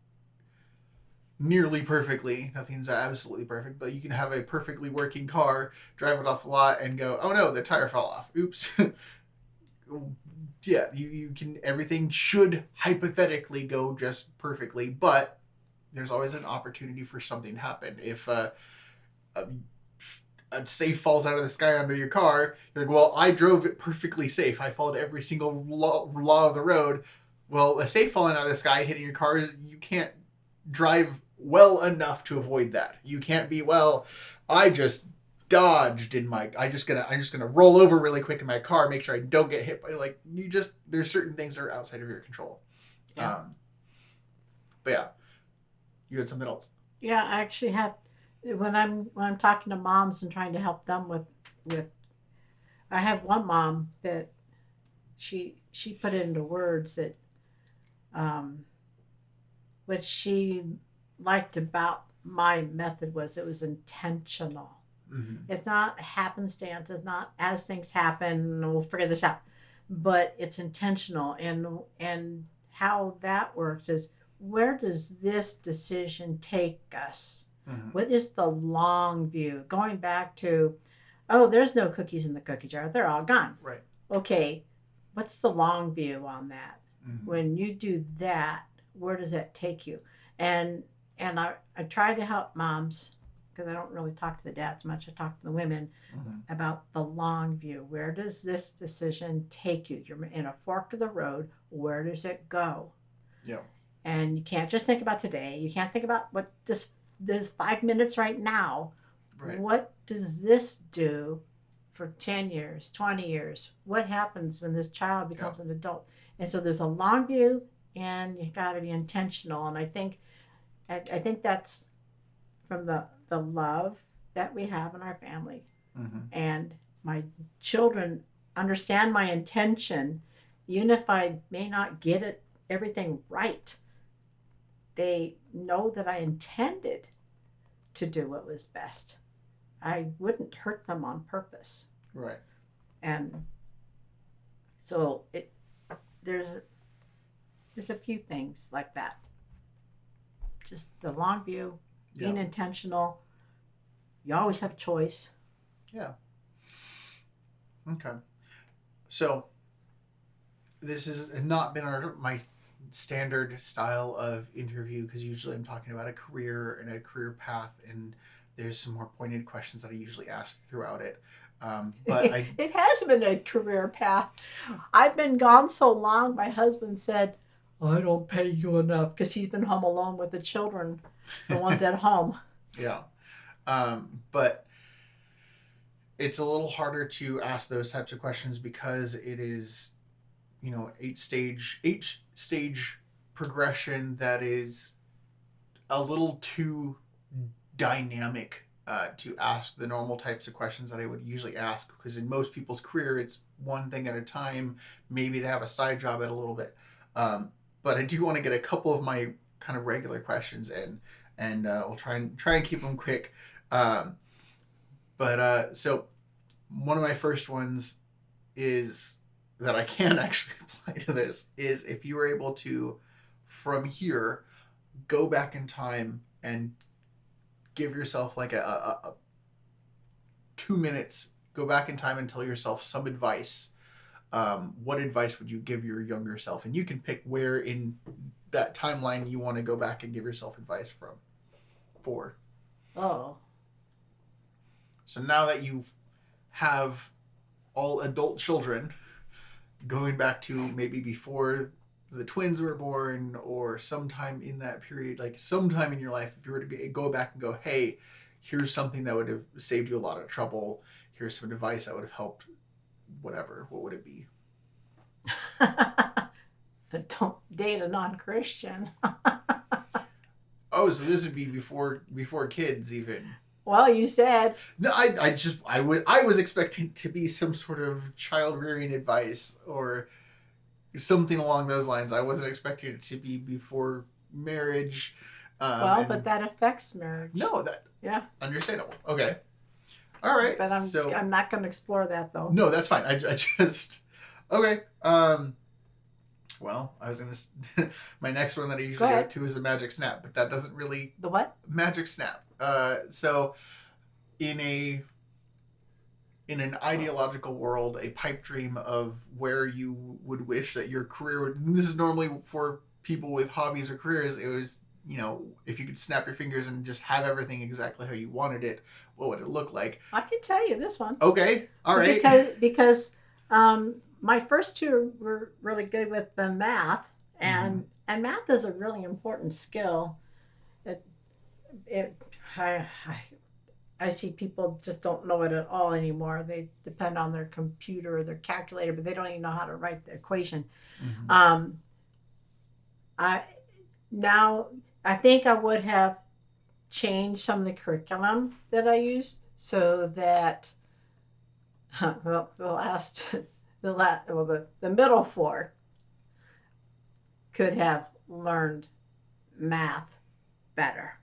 nearly perfectly. Nothing's absolutely perfect, but you can have a perfectly working car, drive it off the lot, and go, oh no, the tire fell off. Oops. Yeah, you can, everything should hypothetically go just perfectly, but there's always an opportunity for something to happen. If a safe falls out of the sky under your car, you're like, well, I drove it perfectly safe. I followed every single law of the road. Well, a safe falling out of the sky hitting your car, you can't drive well enough to avoid that. You can't be, well, I just dodged in my, I'm just gonna roll over really quick in my car, make sure I don't get hit by, like, there's certain things that are outside of your control. Yeah. But yeah, you had something else. Yeah, I actually have, when I'm talking to moms and trying to help them with I have one mom that she put it into words that what she liked about my method was it was intentional. Mm-hmm. It's not happenstance. It's not as things happen, we'll figure this out. But it's intentional, and how that works is, where does this decision take us? Mm-hmm. What is the long view? Going back to, oh, there's no cookies in the cookie jar. They're all gone. Right. Okay, what's the long view on that? Mm-hmm. When you do that, where does that take you? And I try to help moms, because I don't really talk to the dads much. I talk to the women Mm-hmm. about the long view. Where does this decision take you? You're in a fork of the road. Where does it go? Yeah. And you can't just think about today. You can't think about what this 5 minutes right now. Right. What does this do for 10 years, 20 years? What happens when this child becomes an adult? And so there's a long view, and you got to be intentional. And I think that's from the love that we have in our family. Mm-hmm. And my children understand my intention, even if I may not get everything right. They know that I intended to do what was best. I wouldn't hurt them on purpose. Right. And so there's a few things like that. Just the long view, being intentional. You always have choice. Yeah. Okay. So this has not been my standard style of interview, because usually I'm talking about a career and a career path, and there's some more pointed questions that I usually ask throughout it. But it has been a career path. I've been gone so long, my husband said, I don't pay you enough, because he's been home alone with the children, the ones at home. Yeah. But it's a little harder to ask those types of questions, because it is, 8 stage progression that is a little too dynamic to ask the normal types of questions that I would usually ask, because in most people's career it's one thing at a time. Maybe they have a side job at a little bit, but I do want to get a couple of my kind of regular questions in, and we'll try and keep them quick. So one of my first ones is that I can actually apply to this is, if you were able to, from here, go back in time and give yourself like a 2 minutes, go back in time and tell yourself some advice what advice would you give your younger self? And you can pick where in that timeline you want to go back and give yourself advice from. For. Oh. So now that you have all adult children, going back to maybe before the twins were born or sometime in that period, like sometime in your life, if you were to go back and go, hey, here's something that would have saved you a lot of trouble. Here's some advice that would have helped whatever. What would it be? Don't date a non-Christian. Oh, so this would be before kids even. Well, you said. No, I was expecting to be some sort of child rearing advice or something along those lines. I wasn't expecting it to be before marriage. But that affects marriage. No, yeah, understandable. Okay, all right. But I'm not going to explore that though. No, that's fine. I just okay. Well, I was gonna. My next one that I usually go to is a magic snap, but that doesn't really. The what? Magic snap. So, in an ideological world, a pipe dream of where you would wish that your career would. And this is normally for people with hobbies or careers. It was, if you could snap your fingers and just have everything exactly how you wanted it, what would it look like? I can tell you this one. Okay, all right. Because my first two were really good with the math, and math is a really important skill. I see people just don't know it at all anymore. They depend on their computer or their calculator, but they don't even know how to write the equation. Mm-hmm. I think I would have changed some of the curriculum that I used so that the middle four could have learned math better.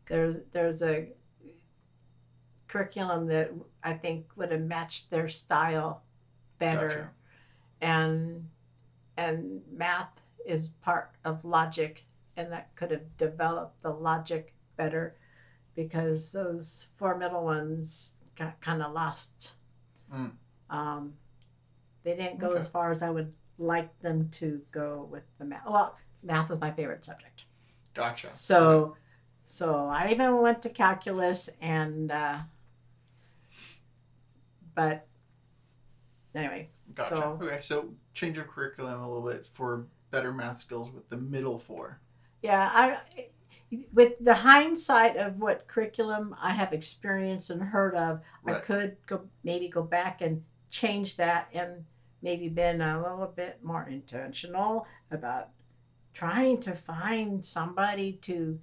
There's a curriculum that I think would have matched their style better. Gotcha. And math is part of logic, and that could have developed the logic better because those four middle ones got kind of lost. They didn't go as far as I would like them to go with the math. Well, math was my favorite subject. Gotcha. So I even went to calculus but anyway. Gotcha. So change your curriculum a little bit for better math skills with the middle four. Yeah, with the hindsight of what curriculum I have experienced and heard of, right. I could go back and change that and maybe been a little bit more intentional about trying to find somebody to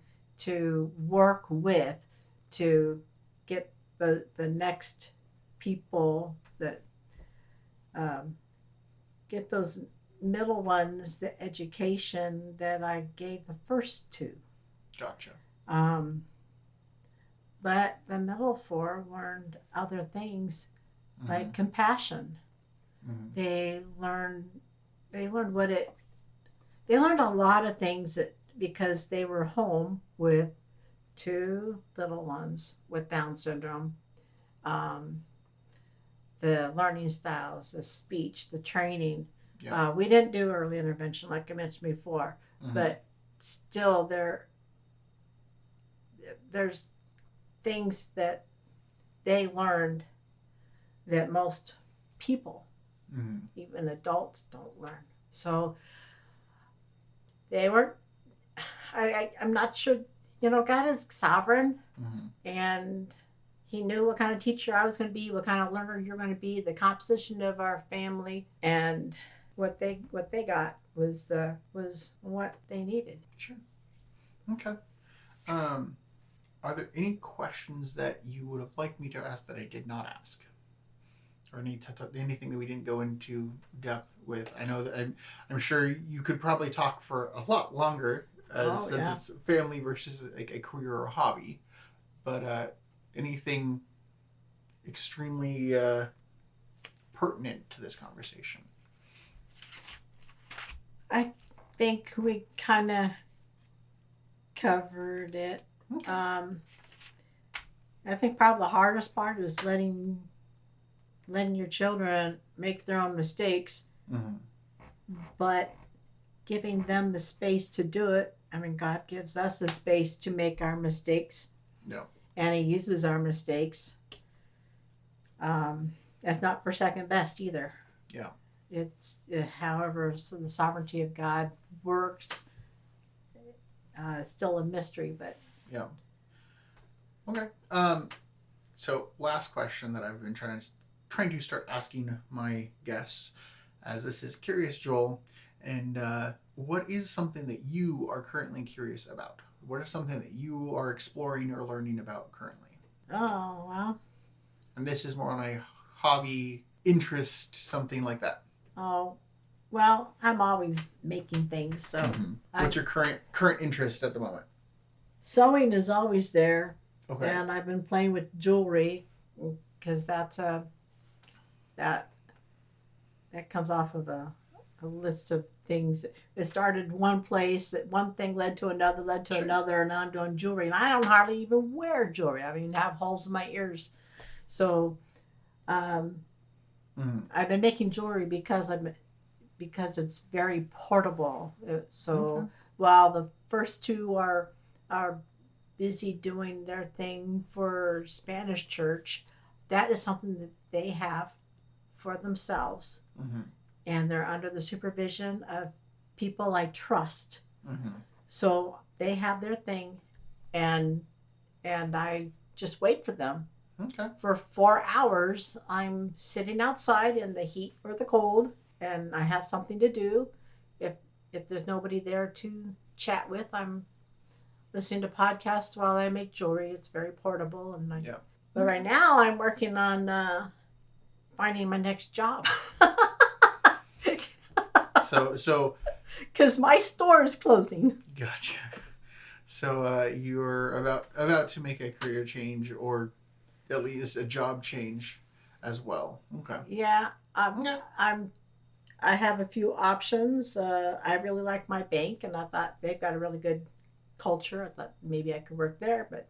work with to get the next people that get those middle ones the education that I gave the first two. Gotcha. But the middle four learned other things like compassion. They learned a lot of things because they were home with two little ones with Down syndrome. The learning styles, the speech, the training. Yeah. We didn't do early intervention like I mentioned before, but still there's things that they learned that most people, even adults, don't learn. So they weren't. I'm not sure. God is sovereign, and He knew what kind of teacher I was going to be, what kind of learner you're going to be, the composition of our family, and what they got was what they needed. Sure. Okay. Are there any questions that you would have liked me to ask that I did not ask? Or anything that we didn't go into depth with? I know that I'm sure you could probably talk for a lot longer since it's family versus like a career or a hobby. But anything extremely pertinent to this conversation? I think we kind of covered it. Okay. I think probably the hardest part is letting letting your children make their own mistakes, Mm-hmm. but giving them the space to do it. I mean, God gives us the space to make our mistakes, Yeah. and He uses our mistakes. That's not for second best either. Yeah. It's however so the sovereignty of God works. Still a mystery, but Yeah. Okay. So last question that I've been trying to start asking my guests, as this is Curious Joel, and what is something that you are currently curious about? What is something that you are exploring or learning about currently? oh well, And this is more on a hobby, interest, something like that. oh well. I'm always making things, so Mm-hmm. I What's your current interest at the moment? sewing is always there, Okay. and I've been playing with jewelry because that that comes off of a list of things. It started one place, that one thing led to Sure. another, and now I'm doing jewelry, and I don't hardly even wear jewelry. I mean, have holes in my ears, so um, Mm-hmm. I've been making jewelry because it's very portable. Okay. So while the first two are busy doing their thing for Spanish church, that is something that they have for themselves, Mm-hmm. and they're under the supervision of people I trust. Mm-hmm. So they have their thing, and I just wait for them. Okay. For 4 hours, I'm sitting outside in the heat or the cold, and I have something to do. If there's nobody there to chat with, I'm listening to podcasts while I make jewelry. It's very portable, and Yeah. But right now, I'm working on finding my next job. So Because my store is closing. gotcha. So you're about to make a career change, or at least a job change, as well. Okay. Yeah, Okay. I have a few options. I really like my bank, and I thought they've got a really good culture. I thought maybe I could work there, but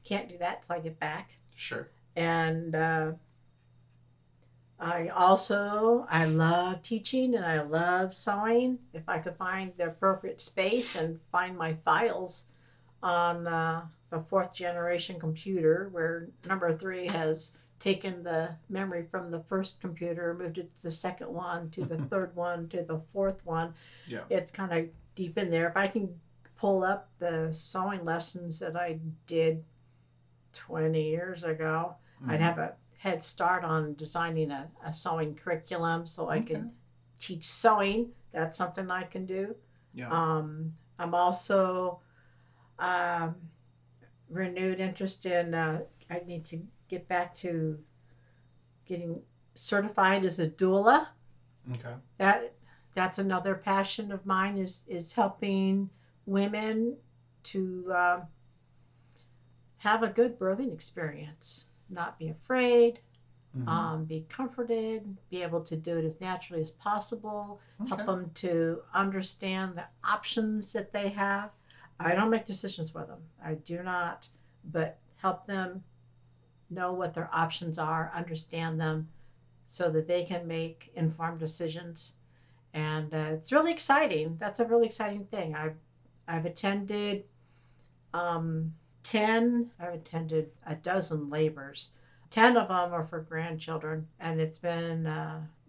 can't do that till I get back. Sure. And I love teaching and I love sewing. If I could find the appropriate space and find my files on the fourth generation computer, where number three has taken the memory from the first computer, moved it to the second one, to the third one, to the fourth one. Yeah. It's kind of deep in there. If I can pull up the sewing lessons that I did 20 years ago, Mm-hmm. I'd have a head start on designing a sewing curriculum so I Okay. could teach sewing. That's something I can do. Yeah. I'm also renewed interest in, I need to get back to getting certified as a doula. Okay. That's another passion of mine, is helping women to have a good birthing experience, not be afraid, Mm-hmm. be comforted, be able to do it as naturally as possible, help Okay. them to understand the options that they have. I don't make decisions for them. I do not, but help them know what their options are, understand them, so that they can make informed decisions. And it's really exciting. That's a really exciting thing. I've attended um, 10. I've attended a dozen labors. 10 of them are for grandchildren, and it's been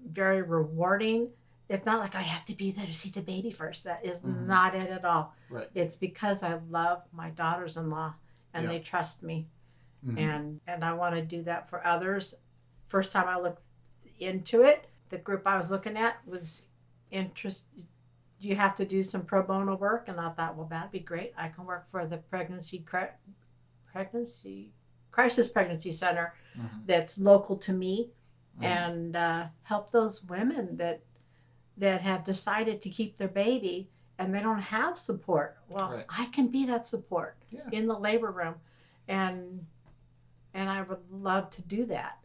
very rewarding. It's not like I have to be there to see the baby first. That is Mm-hmm. not it at all. Right. It's because I love my daughters-in-law, and Yeah. they trust me, Mm-hmm. and I want to do that for others. First time I looked into it, the group I was looking at was interested. You have to do some pro bono work, and I thought, well, that'd be great. I can work for the pregnancy crisis pregnancy center Mm-hmm. that's local to me, Mm-hmm. and help those women that have decided to keep their baby and they don't have support. Well, Right. I can be that support Yeah. in the labor room, and I would love to do that.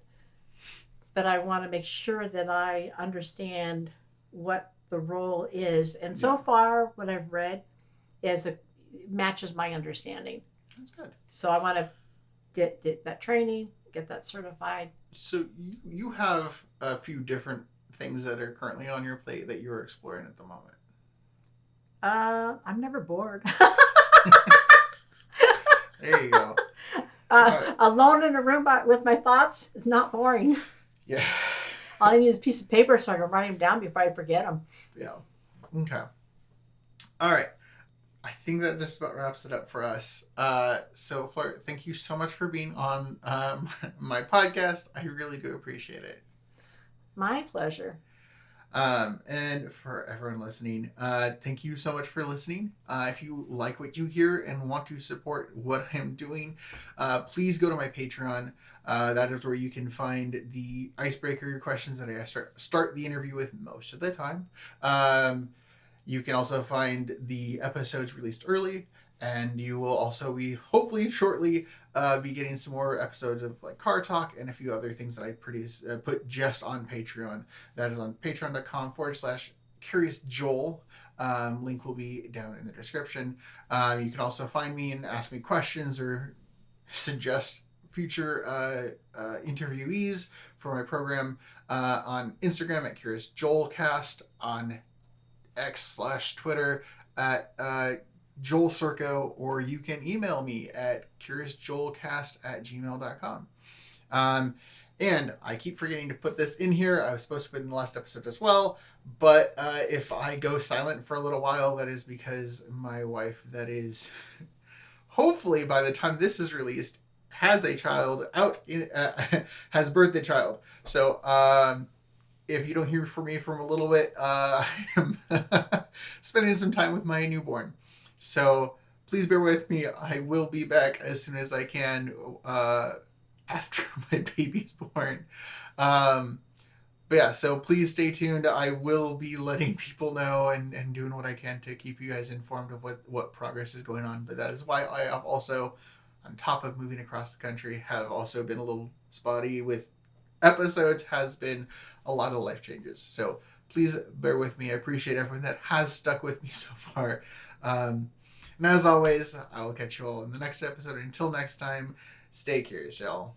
But I want to make sure that I understand what the role is. And so Yeah. far, what I've read matches my understanding. That's good. So I want to get that training, get that certified. So you have a few different things that are currently on your plate that you're exploring at the moment. I'm never bored. There you go. Uh, Alone in a room with my thoughts is not boring. yeah. All I need is a piece of paper so I can write them down before I forget them. Yeah. Okay. All right. I think that just about wraps it up for us. So, Flora, thank you so much for being on my podcast. I really do appreciate it. My pleasure. And for everyone listening, thank you so much for listening. If you like what you hear and want to support what I'm doing, please go to my Patreon. That is where you can find the icebreaker questions that I start the interview with most of the time. You can also find the episodes released early, and you will also be hopefully shortly be getting some more episodes of like car talk and a few other things that I put just on Patreon. That is on patreon.com/Curious Joel. Link will be down in the description. You can also find me and ask me questions or suggest future interviewees for my program on Instagram at Curious Joelcast, on X/Twitter at Joel Circo, or you can email me at curiousjoelcast@gmail.com. And I keep forgetting to put this in here. I was supposed to put it in the last episode as well, but if I go silent for a little while, that is because my wife, that is hopefully by the time this is released, has a child has birthed a child. So if you don't hear from me for a little bit, I am spending some time with my newborn. So please bear with me. I will be back as soon as I can after my baby's born. But yeah, so please stay tuned. I will be letting people know and doing what I can to keep you guys informed of what progress is going on. But that is why I have also, on top of moving across the country, have also been a little spotty with episodes, has been a lot of life changes. So please bear with me. I appreciate everyone that has stuck with me so far. And as always, I will catch you all in the next episode. Until next time, stay curious, y'all.